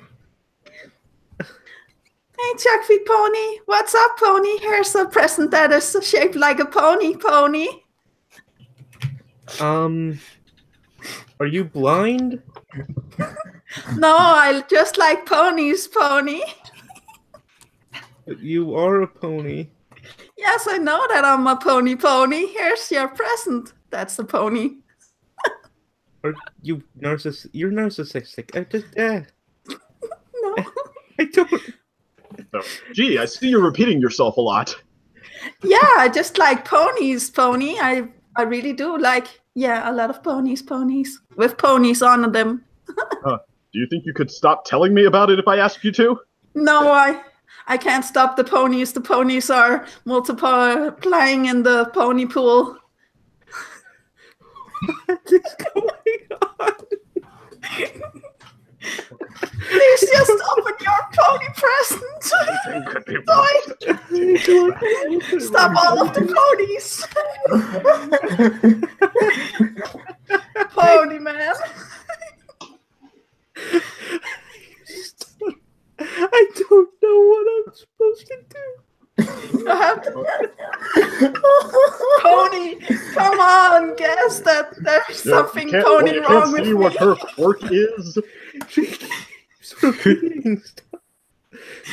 Hey, Chuckfeet Pony. What's up, Pony? Here's a present that is shaped like a pony, Pony. Are you blind? No, I just like ponies, Pony. You are a pony. Yes, I know that I'm a pony, Pony. Here's your present. That's a pony. You're narcissistic. No. I don't. Oh, gee, I see you're repeating yourself a lot. Yeah, I just like ponies, pony. I really do like, a lot of ponies with ponies on them. Do you think you could stop telling me about it if I asked you to? No, I can't stop the ponies. The ponies are multiplying in the pony pool. What is going on? Please just open your pony present. Stop all of the ponies. Pony man. I don't know what I'm supposed to do. I have to... Pony, come on, guess that there's something pony wrong with me. You can't see what her quirk is? She keeps repeating stuff.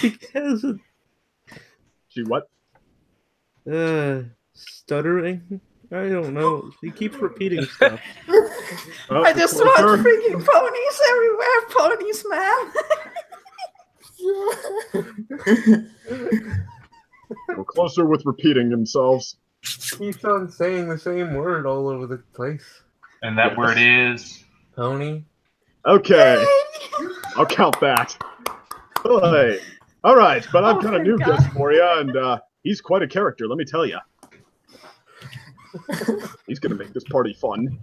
Because of... She what? Stuttering? I don't know. She keeps repeating stuff. I just want freaking ponies everywhere, ponies, man. We're closer with repeating themselves. Keeps on saying the same word all over the place. And that word is Pony. Okay. I'll count that. Hey. All right, but I've got a new guest for you, and he's quite a character, let me tell you. He's going to make this party fun.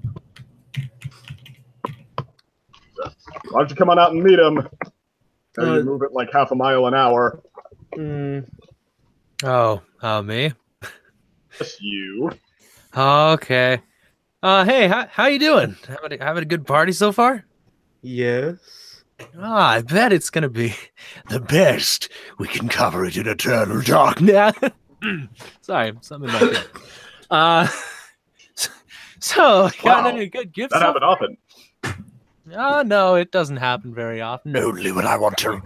So, why don't you come on out and meet him? You move it like half a mile an hour. Oh, me? Yes, you. Okay. Hey, how you doing? Having a good party so far? Yes. I bet it's gonna be the best. We can cover it in eternal darkness. Sorry, something like that. So got any good gifts? That happened often. No, it doesn't happen very often. Only when I want to.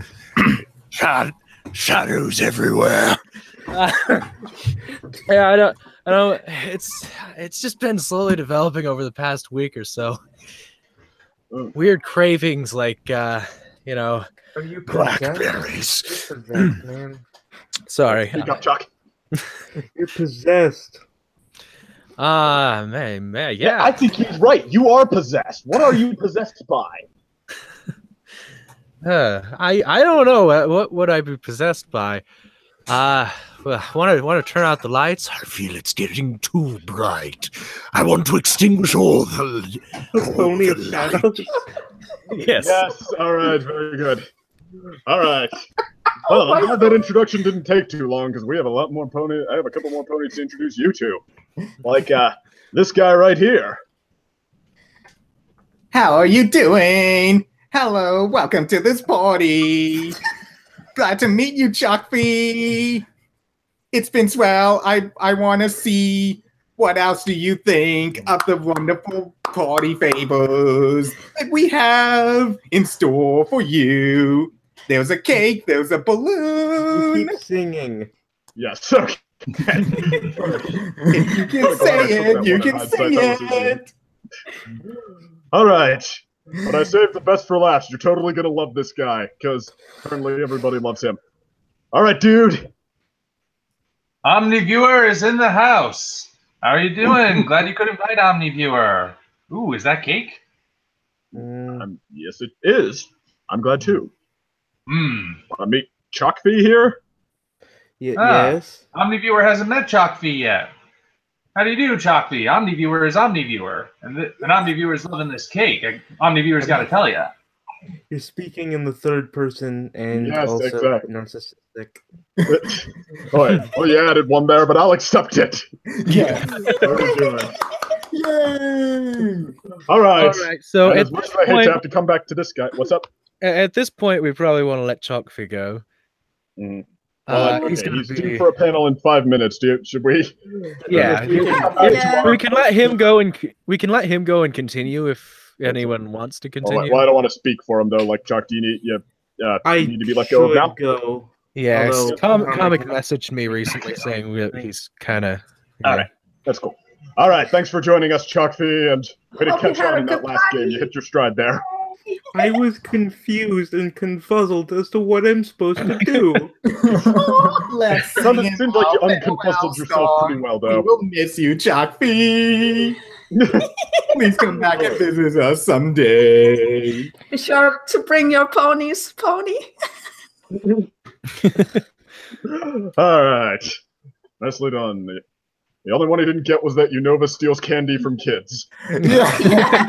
Shadows everywhere. Yeah, I don't. It's just been slowly developing over the past week or so. Weird cravings, like Are you Blackberries. man? Sorry. Speak up, Chuck. You're possessed. Man, yeah. I think he's right. You are possessed. What are you possessed by? I don't know. What would I be possessed by? Want to turn out the lights? I feel it's getting too bright. I want to extinguish all the Pony of shadows. Yes. Yes. All right. Very good. All right. Well, I'm glad that introduction didn't take too long because we have a lot more pony. I have a couple more ponies to introduce you to, like this guy right here. How are you doing? Hello, welcome to this party. Glad to meet you, Chuckby. It's been swell. I want to see what else do you think of the wonderful party favors that we have in store for you. There's a cake. There's a balloon. You keep singing. Yes. Okay. If you can say it, you can sing it. All right. But I saved the best for last. You're totally going to love this guy, because apparently everybody loves him. All right, dude. Omniviewer is in the house. How are you doing? Glad you could invite Omniviewer. Ooh, is that cake? Yes, it is. I'm glad, too. Want to meet Chalkfee here? Yes. Omniviewer hasn't met Chalkfee yet. How do you do, Chalkfee? Omniviewer is Omniviewer. And Omniviewer is loving this cake. Omniviewer's got to tell you. You're speaking in the third person and Yes, also exactly. narcissistic. Oh, you added one there, but I'll accept it. Yeah. Very good. Yay! All right. So And at as much this as I hate point, to have to come back to this guy. What's up? at this point, we probably want to let Chalkfee go. He's Okay, gonna he's be. due for a panel in 5 minutes. Should we? Yeah, Yeah. we can let him go and continue if anyone wants to Oh, continue. well, I don't want to speak for him though. Like Chuck, do you need you need to be let go of now? Go. Yes, Although- Comic messaged me recently saying he's kind of. All right, that's cool. All right, thanks for joining us, Chalkfee, and way to Hope you catch had on a in that good last game. You hit your stride there. I was confused and confuzzled as to what I'm supposed to do. Let's see. It seems like you unconfuzzled yourself pretty well, We though. will miss you, Chalkfee. Please come back and visit us someday. Be sure to bring your ponies, Pony. All right. Nicely done. The only one he didn't get was that Unova steals candy from kids. Yeah.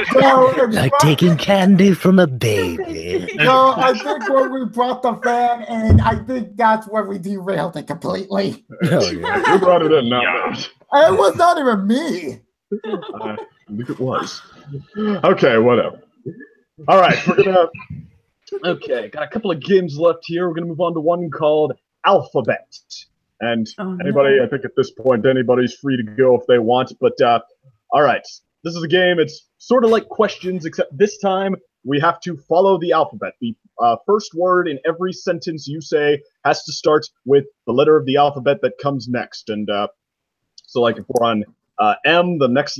Like taking candy from a baby. No, I think when we brought the fan in, I think that's where we derailed it completely. Oh, yeah. You brought it in, not me. It was not even me. I think it was. Okay, whatever. All right, we're gonna. Okay, got a couple of games left here. We're gonna move on to one called Alphabet. And anybody, I think at this point, anybody's free to go if they want. But all right, this is a game. It's sort of like questions, except this time we have to follow the alphabet. The first word in every sentence you say has to start with the letter of the alphabet that comes next. And so, like if we're on M, the next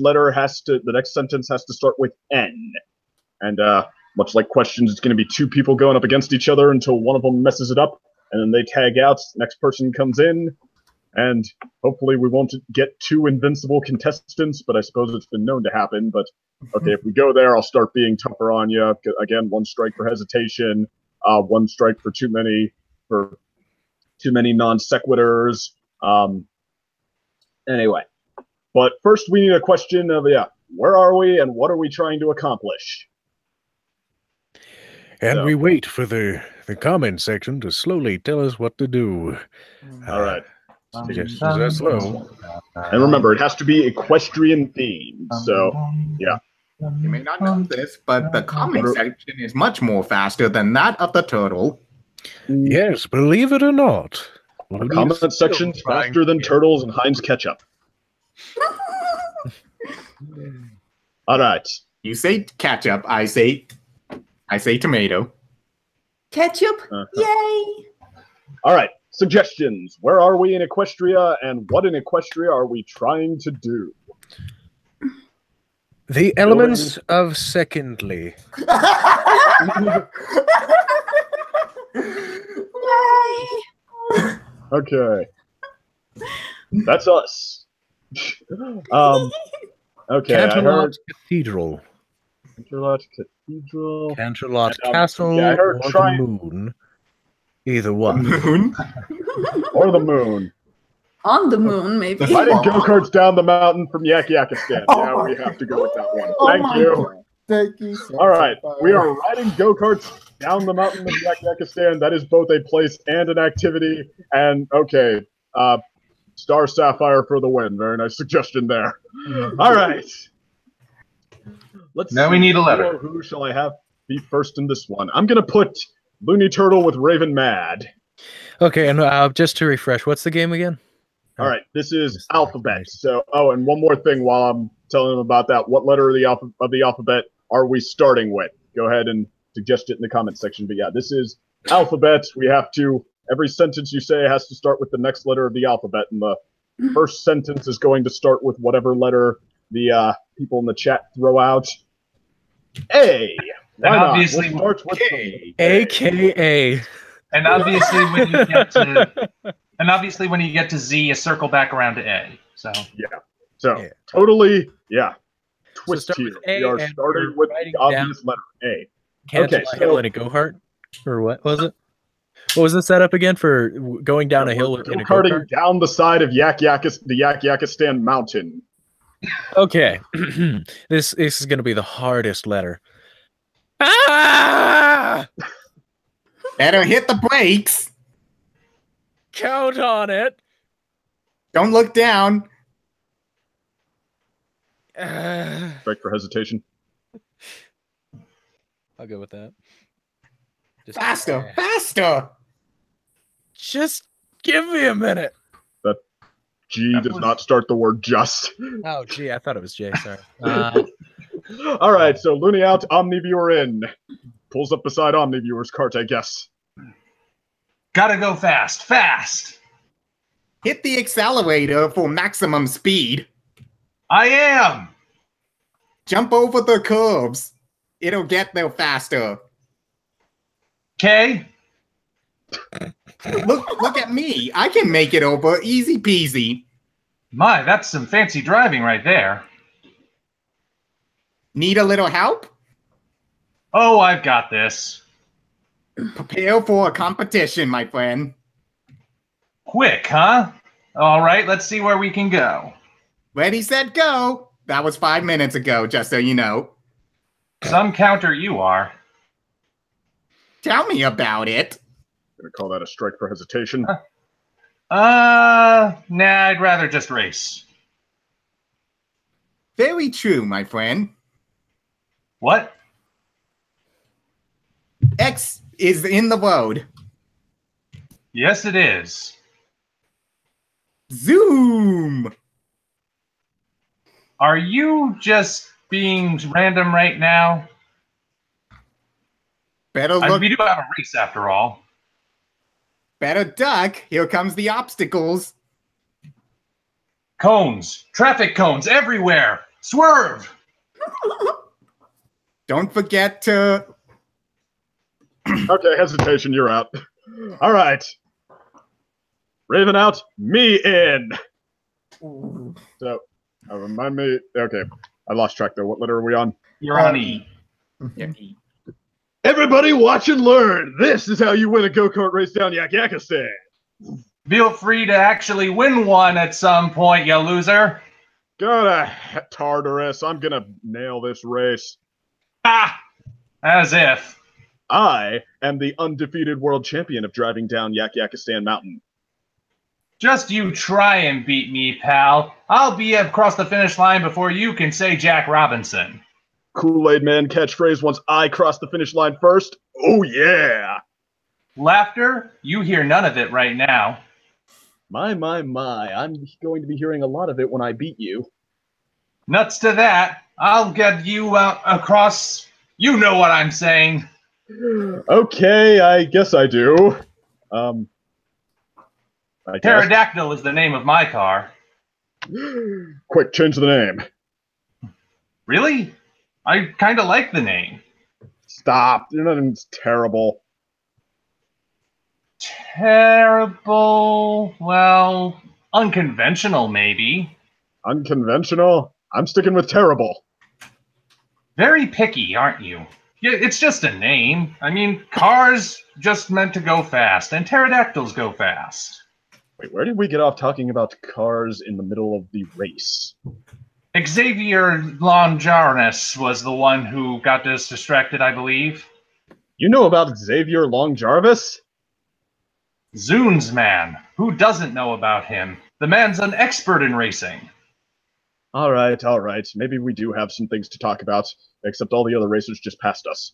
sentence has to start with N. And much like questions, it's going to be two people going up against each other until one of them messes it up. And then they tag out, next person comes in, and hopefully we won't get two invincible contestants, but I suppose it's been known to happen. But okay, if we go there, I'll start being tougher on you. Again, one strike for hesitation, one strike for too many non sequiturs. Anyway, but first we need a question of where are we and what are we trying to accomplish? And we wait for the comment section to slowly tell us what to do. All right. Suggestions are slow. And remember, it has to be equestrian themed. So, yeah. You may not know this, but the comment section is much more faster than that of the turtle. Yes, believe it or not. The comment section's faster than turtles and Heinz ketchup. All right. You say ketchup, I say tomato. Ketchup? Yay! All right. Suggestions. Where are we in Equestria, and what in Equestria are we trying to do? The elements of secondly. Okay. That's us. Okay, Canterlot Cathedral. Canterlot Cathedral. Canterlot Castle yeah, I heard or the moon. Either one. Moon? Or the moon. On the moon, maybe. Riding go-karts down the mountain from Yakistan. Yeah, we have to go with that one. Thank you. Thank you. So All right, we are riding go-karts down the mountain of Yakistan. That is both a place and an activity. And, okay, Star Sapphire for the win. Very nice suggestion there. All right. Now we need a letter. Who shall I have be first in this one? I'm going to put Looney Turtle with Raven Mad. Okay, and just to refresh, what's the game again? All right, this is alphabet. So, and one more thing while I'm telling them about that. What letter of the alphabet are we starting with? Go ahead and suggest it in the comment section. But yeah, this is alphabet. We have to, every sentence you say has to start with the next letter of the alphabet. And the first sentence is going to start with whatever letter the people in the chat throw out. A. And obviously, we'll start with A. AKA. And obviously, when you get to Z, you circle back around to A. So yeah. Totally, yeah. Twist So here. A We are and starting we're with writing the obvious letter A. Okay, hill in a go-kart? Or what was it? What was the setup again for going down a hill in a go-karting go-kart? down the side of the Yakistan mountain. Okay. This is going to be the hardest letter. Ah! Better hit the brakes. Count on it. Don't look down. Strike for hesitation. I'll go with that. Just Faster, faster. Just give me a minute. That G does not start the word just. Oh, gee, I thought it was J. Sorry. All right, so Looney out, Omniviewer in. Pulls up beside Omniviewer's cart, I guess. gotta go fast, fast. Hit the accelerator for maximum speed. I am! Jump over the curbs. It'll get there faster. Okay. Look at me. I can make it over. Easy peasy. My, that's some fancy driving right there. Need a little help? Oh, I've got this. Prepare for a competition, my friend. Quick, huh? All right, let's see where we can go. Ready, set, go. That was 5 minutes ago, just so you know. Some counter you are. Tell me about it. Gonna call that a strike for hesitation. Nah, I'd rather just race. Very true, my friend. What? X is in the road. Yes, it is. Zoom! Are you just being random right now? Better look. We do have a race after all. Better duck. Here comes the obstacles. Cones. Traffic cones everywhere. Swerve! Don't forget to... Okay, hesitation, you're out. All right. Raven out, me in. So, remind me. Okay, I lost track there. What letter are we on? You're on E. Yeah, E. Everybody watch and learn. This is how you win a go-kart race down Yakakistan. Feel free to actually win one at some point, you loser. Go to Tartarus. I'm gonna nail this race. Ah! As if. I am the undefeated world champion of driving down Yakakistan Mountain. Just you try and beat me, pal. I'll be across the finish line before you can say Jack Robinson. Kool-Aid Man catchphrase once I cross the finish line first. Oh, yeah. Laughter? You hear none of it right now. My. I'm going to be hearing a lot of it when I beat you. Nuts to that. I'll get you across. You know what I'm saying. Okay, I guess I do. Pterodactyl is the name of my car. Quick, change the name. Really? I kind of like the name. Stop. Your name's terrible. Terrible? Well, unconventional, maybe. Unconventional? I'm sticking with terrible. Very picky, aren't you? Yeah, it's just a name. I mean, cars just meant to go fast, and pterodactyls go fast. Wait, where did we get off talking about cars in the middle of the race? Xavier Longarnis was the one who got us distracted, I believe. You know about Xavier Longjarvis? Zunes man. Who doesn't know about him? The man's an expert in racing. All right. Maybe we do have some things to talk about, except all the other racers just passed us.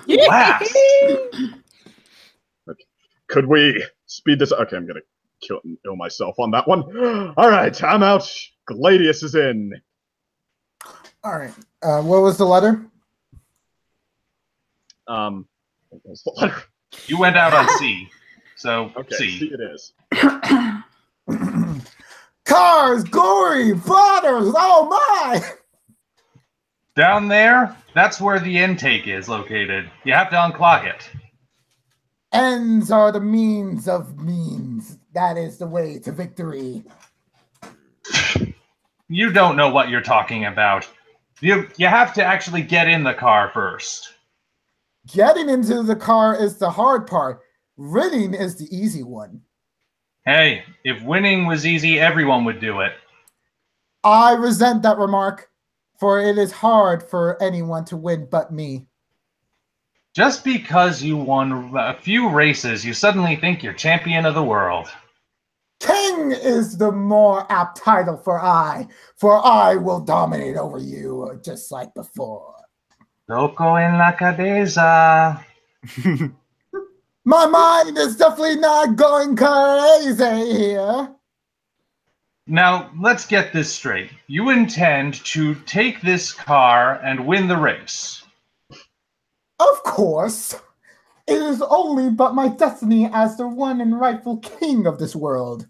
Last. Okay. Could we speed this? Okay, I'm gonna kill myself on that one. All right, I'm out. Gladius is in. All right. What was the letter? What was the letter? You went out on C. So, Okay, C. C it is. Cars, gory, bottles, oh my! Down there, that's where the intake is located. You have to unclog it. Ends are the means of means. That is the way to victory. You don't know what you're talking about. You have to actually get in the car first. Getting into the car is the hard part. Winning is the easy one. Hey, if winning was easy, everyone would do it. I resent that remark, for it is hard for anyone to win but me. Just because you won a few races, you suddenly think you're champion of the world. King is the more apt title for I will dominate over you just like before. Loco en la cabeza. My mind is definitely not going crazy here. Now, let's get this straight. You intend to take this car and win the race. Of course. It is only but my destiny as the one and rightful king of this world.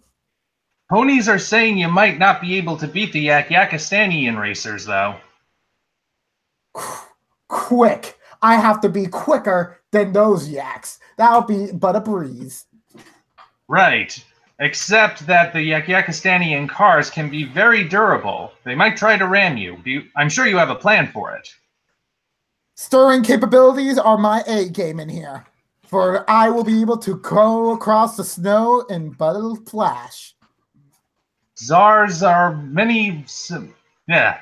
Ponies are saying you might not be able to beat the Yakistanian racers, though. Quick! I have to be quicker than those yaks. That'll be but a breeze. Right. Except that the Yakistanian cars can be very durable. They might try to ram you. I'm sure you have a plan for it. Stirring capabilities are my A game in here. For I will be able to go across the snow in but a flash. Czars are many... Yeah.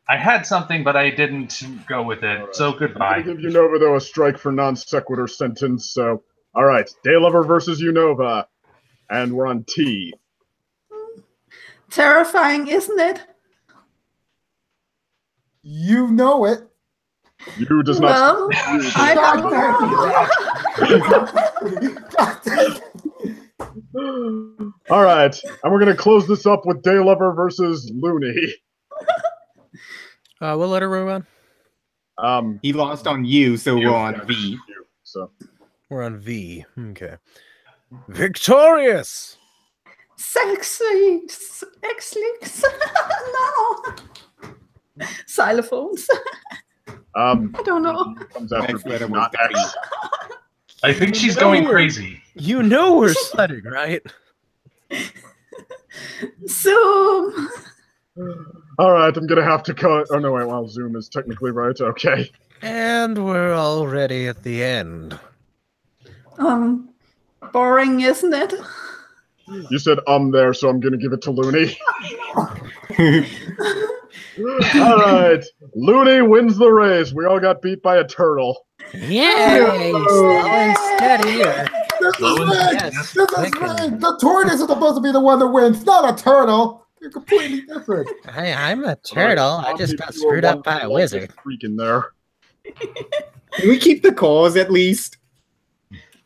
I had something, but I didn't go with it, right. So goodbye. I'm going to give Unova, though, a strike for non-sequitur sentence, so... Alright, Daylover versus Unova. And we're on T. Terrifying, isn't it? You know it. You does not... Well, I don't. Alright, and we're going to close this up with Daylover versus Looney. We'll let her move on. He lost on U, so we're on V. So we're on V. Okay. Victorious! Sexy! X-Leaks! No! Xylophones. I don't know. I think she's going crazy. You know we're sledding, right? Zoom! Alright, I'm gonna have to cut. Oh no, wait, well, Zoom is technically right. Okay. And we're already at the end. Boring, isn't it? You said there, so I'm gonna give it to Looney. Alright, Looney wins the race. We all got beat by a turtle. Yay! Slow and steady. This is rigged. The tortoise is supposed to be the one that wins, not a turtle. They're completely different. Hey, I'm a turtle. I just got screwed up by a wizard. Freaking there. Can we keep the cause at least?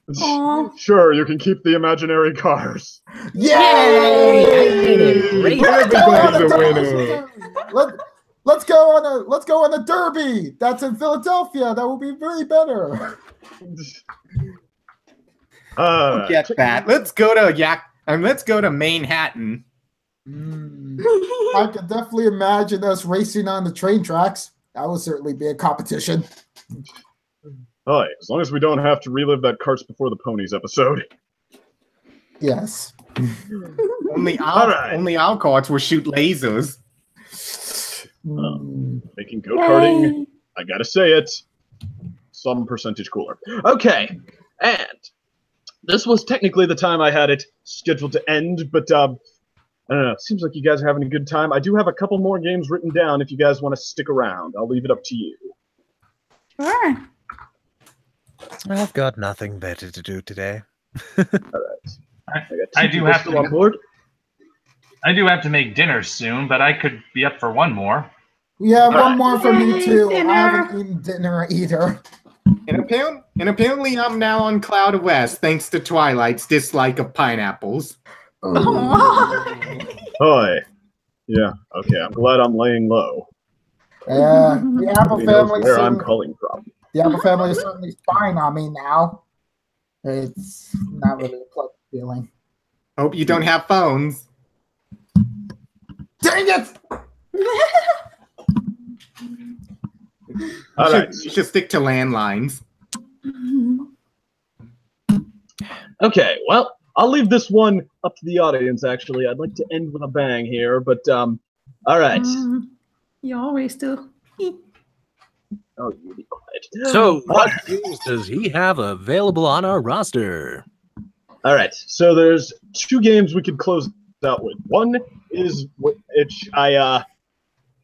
Aww. Sure, you can keep the imaginary cars. Yay! Let's go on a derby. That's in Philadelphia. That will be very better. Get that. Let's go to Manhattan. I could definitely imagine us racing on the train tracks. That would certainly be a competition. Oh, as long as we don't have to relive that Carts Before the Ponies episode. Yes. Only our carts will shoot lasers. Making go-karting, I gotta say it, some percentage cooler. Okay, and this was technically the time I had it scheduled to end, but I don't know, seems like you guys are having a good time. I do have a couple more games written down if you guys want to stick around. I'll leave it up to you. Sure. I've got nothing better to do today. All right. I do have to on board. I do have to make dinner soon, but I could be up for one more. Yeah, one more for me too. I haven't eaten dinner either. And apparently I'm now on Cloud West, thanks to Twilight's dislike of pineapples. Hi. Yeah, okay, I'm glad I'm laying low. The Apple family where I'm calling from. The Apple family is certainly spying on me now. It's not really a pleasant feeling. Hope you don't have phones. Dang it! You should stick to landlines. Okay, well, I'll leave this one up to the audience, actually. I'd like to end with a bang here, but, all right. You always do. Oh, you be quiet. So, what games does he have available on our roster? All right, so there's two games we could close out with. One is which I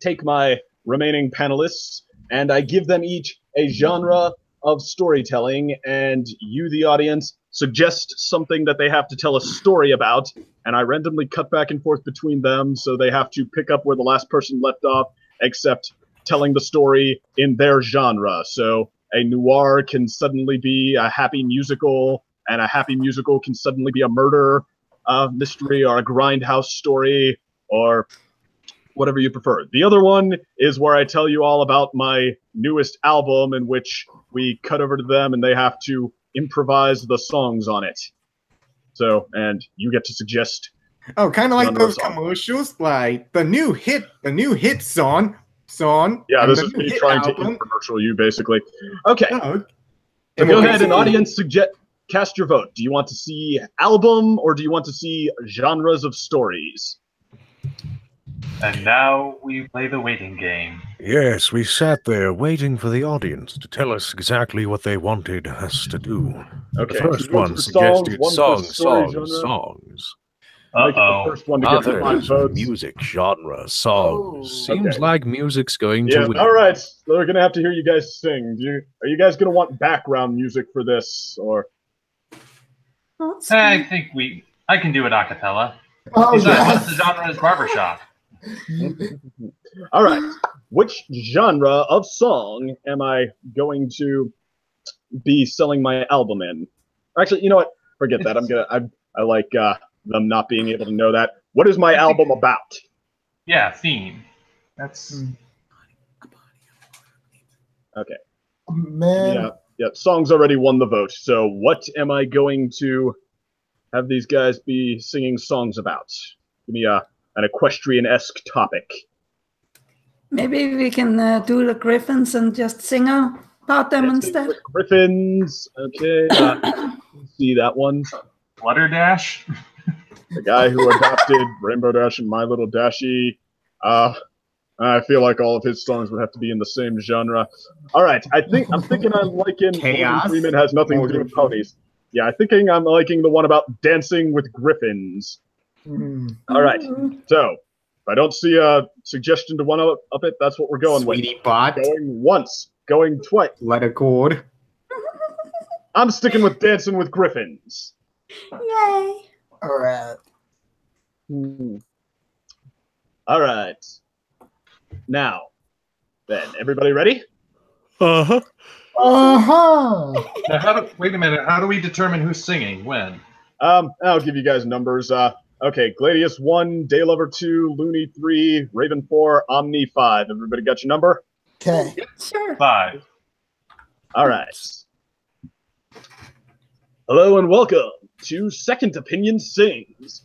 take my remaining panelists and I give them each a genre of storytelling, and you, the audience, suggest something that they have to tell a story about, and I randomly cut back and forth between them, so they have to pick up where the last person left off, except telling the story in their genre. So a noir can suddenly be a happy musical, and a happy musical can suddenly be a murder mystery or a grindhouse story or whatever you prefer. The other one is where I tell you all about my newest album, in which we cut over to them and they have to improvise the songs on it. So, and you get to suggest Oh, kind of like genre those song. commercials, like the new hit song. Yeah, and this the is new me hit trying to album. infomercial you, basically. Okay, Oh, so go well, ahead and basically- audience cast your vote. Do you want to see album or do you want to see genres of stories? And now we play the waiting game. Yes, we sat there waiting for the audience to tell us exactly what they wanted us to do. Okay, The first two votes one for songs, suggested one for songs, story songs, genre. songs. Make it the Uh-oh. first one to get 5 Others, votes. music, genre, songs. Oh. Seems Okay. like music's going Yeah, to win. all right. So we're gonna have to hear you guys sing. Are you guys gonna want background music for this, or? I think I can do it a cappella. Oh, Besides, yes. most of the genre is barbershop. All right. Which genre of song am I going to be selling my album in? Actually, you know what? Forget that. I like them not being able to know that. What is my album about? Yeah, theme. That's Okay. Man. Yeah. Songs already won the vote. So what am I going to have these guys be singing songs about? Give me an equestrian-esque topic. Maybe we can do the Griffins and just sing about them instead. With Griffins. Okay. See that one. Flutterdash. The guy who adopted Rainbow Dash and My Little Dashie. I feel like all of his songs would have to be in the same genre. All right, I'm thinking I liken Chaos? Morgan Freeman has nothing to do with ponies. Yeah, I'm liking the one about dancing with griffins. All right, so if I don't see a suggestion to one up it, that's what we're going Sweetie with. Bot, Going once, going twice. Let a chord. I'm sticking with dancing with griffins. Yay! All right. All right. Now, then, everybody ready? Uh-huh. Uh-huh. Now, wait a minute. How do we determine who's singing when? I'll give you guys numbers. Okay, Gladius 1, Daylover 2, Looney 3, Raven 4, Omni 5. Everybody got your number? Okay. Sure. 5. All right. Hello and welcome to Second Opinion Sings.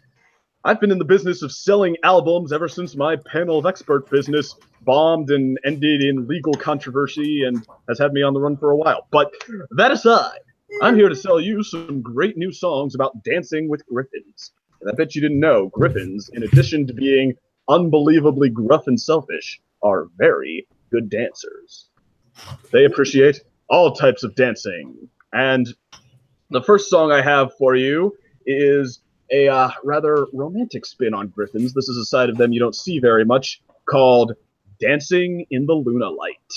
I've been in the business of selling albums ever since my panel of expert business bombed and ended in legal controversy and has had me on the run for a while. But that aside, I'm here to sell you some great new songs about dancing with griffins. And I bet you didn't know, griffins, in addition to being unbelievably gruff and selfish, are very good dancers. They appreciate all types of dancing. And the first song I have for you is a rather romantic spin on griffins. This is a side of them you don't see very much, called Dancing in the Luna Light.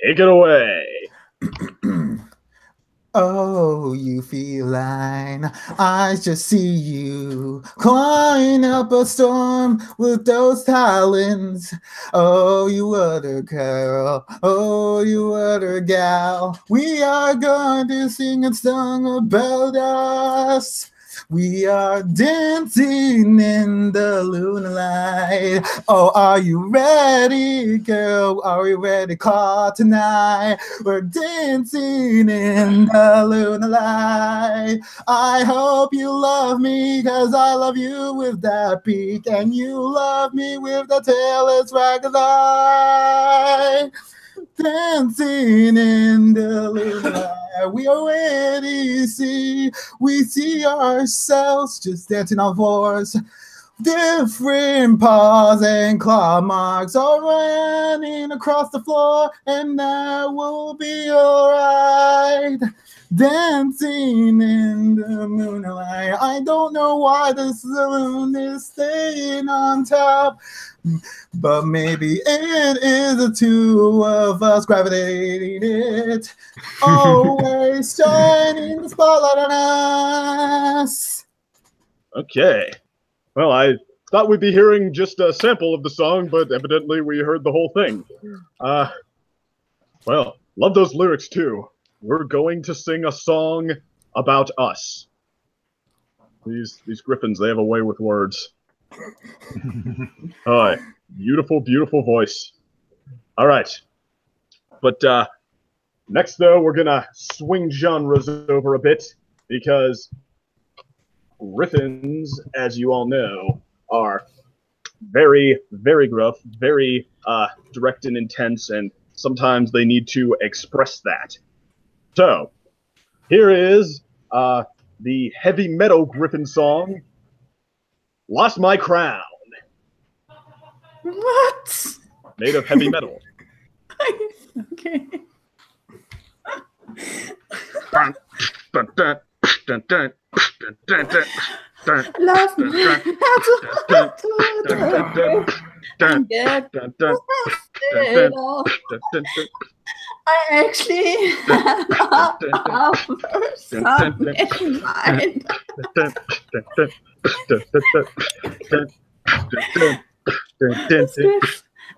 Take it away. Oh, you feline, I just see you climbing up a storm with those talons. Oh, you other girl, oh, you other gal. We are going to sing a song about us. We are dancing in the Luna light. Oh, are you ready, girl? Are we ready? Call tonight. We're dancing in the Luna light. I hope you love me, cause I love you with that beak, and you love me with the tail as wag as I. Dancing in the Luna light. We already see, we see ourselves just dancing on floors. Different paws and claw marks are running across the floor, and that will be alright. Dancing in the moonlight. I don't know why the saloon is staying on top, but maybe it is the two of us gravitating it, always shining the spotlight on us. Okay. Well, I thought we'd be hearing just a sample of the song, but evidently we heard the whole thing. Well, love those lyrics too. We're going to sing a song about us. These griffins, they have a way with words. Beautiful, beautiful voice. All right. But next, though, we're going to swing genres over a bit because Griffins, as you all know, are very, very gruff, very direct and intense, and sometimes they need to express that. So, here is the heavy metal Griffin song, Lost My Crown. What? Made of heavy metal. Okay. Love me. I actually have some in mind.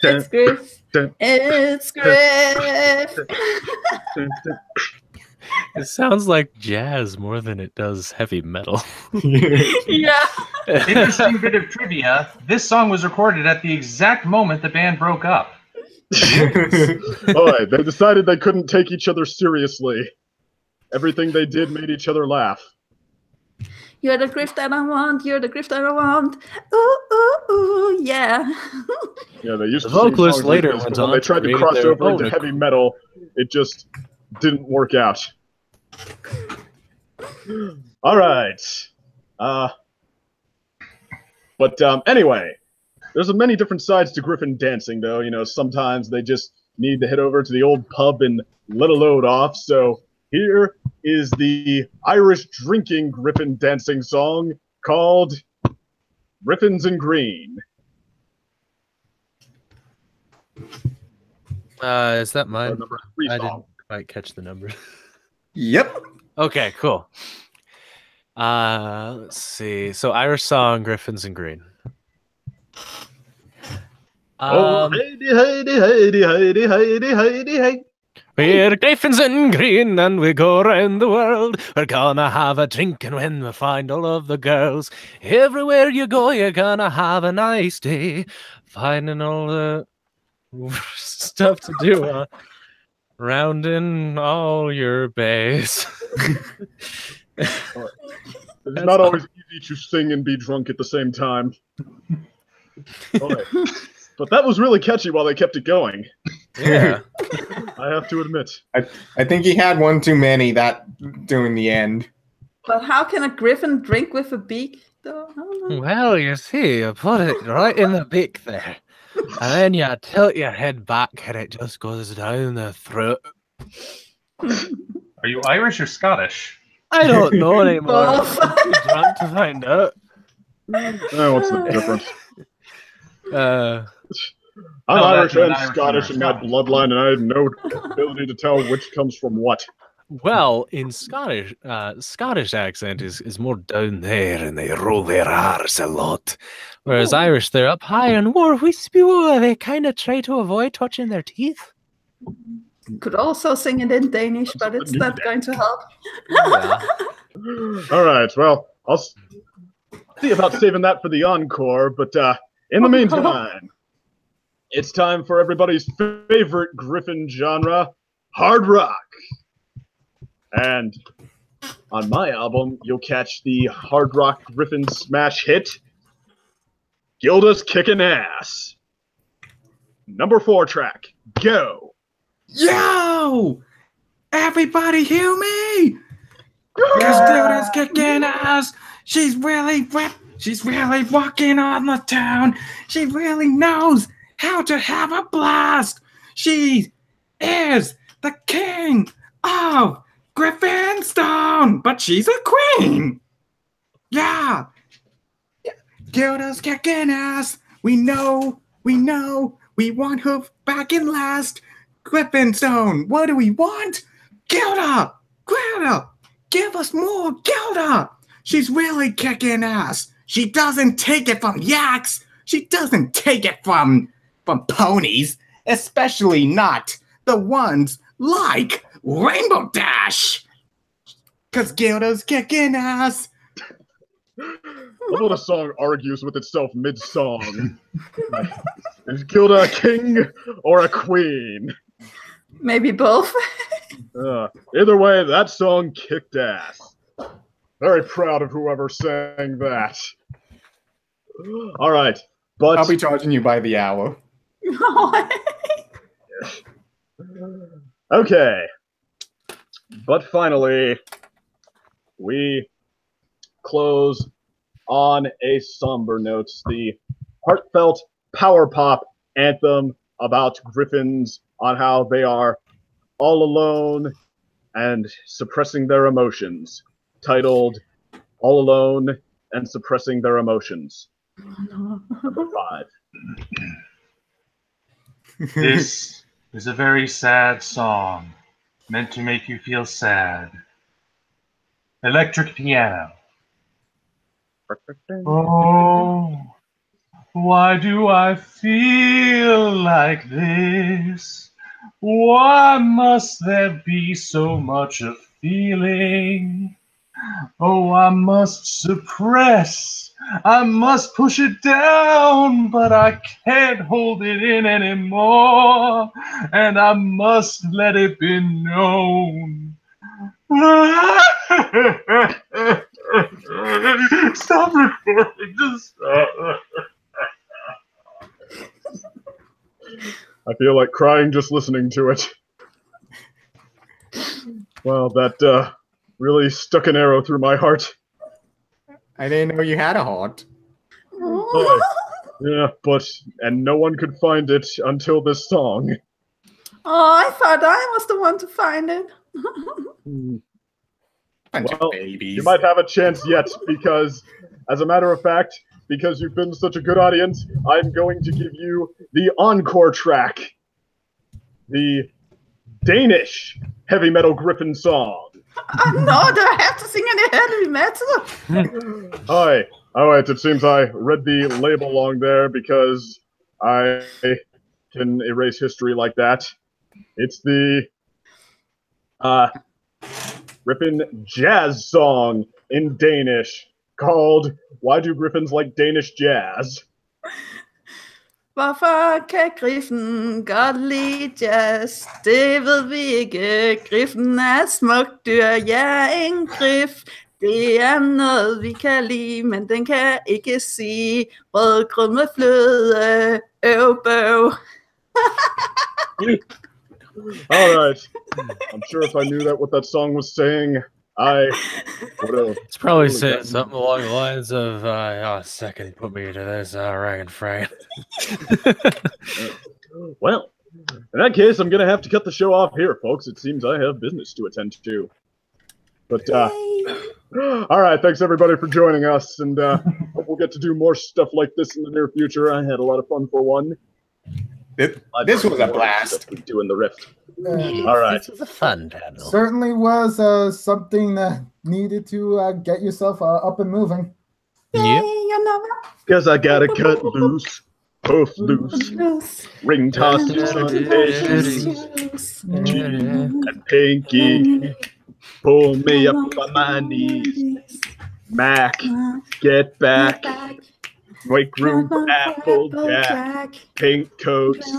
It's Griff. It's Griff. It sounds like jazz more than it does heavy metal. Yeah. Interesting bit of trivia. This song was recorded at the exact moment the band broke up. Boy, they decided they couldn't take each other seriously. Everything they did made each other laugh. You're the Griff that I want. You're the Griff that I want. Ooh, ooh, ooh, yeah. Yeah, they used The to sing vocalist songs later like this, went but when on they to tried to create cross their over into own heavy metal, it just didn't work out. All right. But anyway, there's many different sides to Griffin dancing, though. You know, sometimes they just need to head over to the old pub and let a load off. So here is the Irish drinking Griffin dancing song called Griffins in Green. Is that mine? Number 3 I song. didn't quite catch the number. Yep. Okay, cool. Let's see. So Irish song, Griffins in Green. Oh, Heidi, Heidi, Heidi, Heidi, Heidi, Heidi, Heidi. We're Griffins in Green and we go around the world. We're gonna have a drink and when we find all of the girls. Everywhere you go, you're gonna have a nice day. Finding all the stuff to do. Rounding all your bays. It's not always easy to sing and be drunk at the same time. But that was really catchy while they kept it going. Yeah. I have to admit. I think he had one too many that during the end. But how can a griffin drink with a beak, though? I don't know. Well, you see, you put it right in the beak there. And then you tilt your head back and it just goes down the throat. Are you Irish or Scottish? I don't know anymore. Both. I'm too drunk to find out. What's the difference? I'm No, Irish that's an and Irish Scottish in my Scottish. bloodline, and I have no ability to tell which comes from what. Well, in Scottish accent is more down there and they roll their R's a lot. Whereas Irish, they're up high and more wispy. They kind of try to avoid touching their teeth. Could also sing it in Danish, but it's not going to help. Yeah. All right, well, I'll see about saving that for the encore, but in the meantime, it's time for everybody's favorite Griffin genre, hard rock. And on my album, you'll catch the hard rock Griffin smash hit, Gilda's Kickin' Ass. Number 4 track, go. Yo! Everybody hear me? Cause Gilda's kicking ass. She's really whipped. She's really walking on the town. She really knows how to have a blast. She is the king of Griffinstone, but she's a queen. Yeah. Gilda's kicking ass. We know. We want her back in last. Griffinstone, what do we want? Gilda! Give us more Gilda! She's really kicking ass. She doesn't take it from yaks. She doesn't take it from ponies, especially not the ones like Rainbow Dash. Cause Gilda's kicking ass. Love when a song argues with itself mid-song. Is Gilda a king or a queen? Maybe both. Either way, that song kicked ass. Very proud of whoever sang that. All right, but I'll be charging you by the hour. Okay. But finally, we close on a somber note. The heartfelt power pop anthem about griffins on how they are all alone and suppressing their emotions, titled All Alone and Suppressing Their Emotions. Number 5. This is a very sad song, meant to make you feel sad. Electric piano. Oh, why do I feel like this? Why must there be so much of feeling? Oh, I must suppress, I must push it down, but I can't hold it in anymore, and I must let it be known. Stop recording, just stop. I feel like crying just listening to it. Well, that really stuck an arrow through my heart. I didn't know you had a heart. Yeah, and no one could find it until this song. Oh, I thought I was the one to find it. Well, you might have a chance yet, because, as a matter of fact, because you've been such a good audience, I'm going to give you the encore track. The Danish heavy metal griffin song. No, do I have to sing any heavy metal? Hi. All right, it seems I read the label along there because I can erase history like that. It's the Griffin jazz song in Danish called Why Do Griffins Like Danish Jazz? Hvorfor kan griffen godt lide jazz? Det ved vi ikke. Griffen er smukt dyr, ja, en grif. Det er noget, vi kan lide, men den kan ikke sige rødgrød med fløde, bøv. All right. I'm sure if I knew what that song was saying, I would have. It's probably said something along the lines of, oh, second, put me to this rag and frame. Well, in that case, I'm going to have to cut the show off here, folks. It seems I have business to attend to. But, all right, thanks everybody for joining us, and hope we'll get to do more stuff like this in the near future. I had a lot of fun for one. This was a blast. We do in the Rift. All right. This was a fun panel. Certainly was something that needed to get yourself up and moving. Yeah. Because I gotta cut loose, both loose, ring tosses on patience, and Pinky, pull me up by my knees. Mac, get back. Wake room, Applejack, pink coats,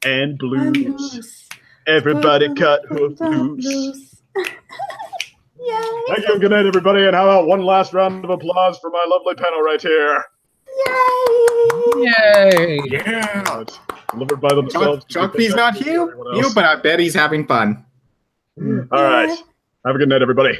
and blues. Everybody cut hoof loose. Thank you, and good night, everybody. And how about one last round of applause for my lovely panel right here? Yay! Yeah! Delivered by themselves. Chuckby's not here, but I bet he's having fun. All right. Have a good night, everybody.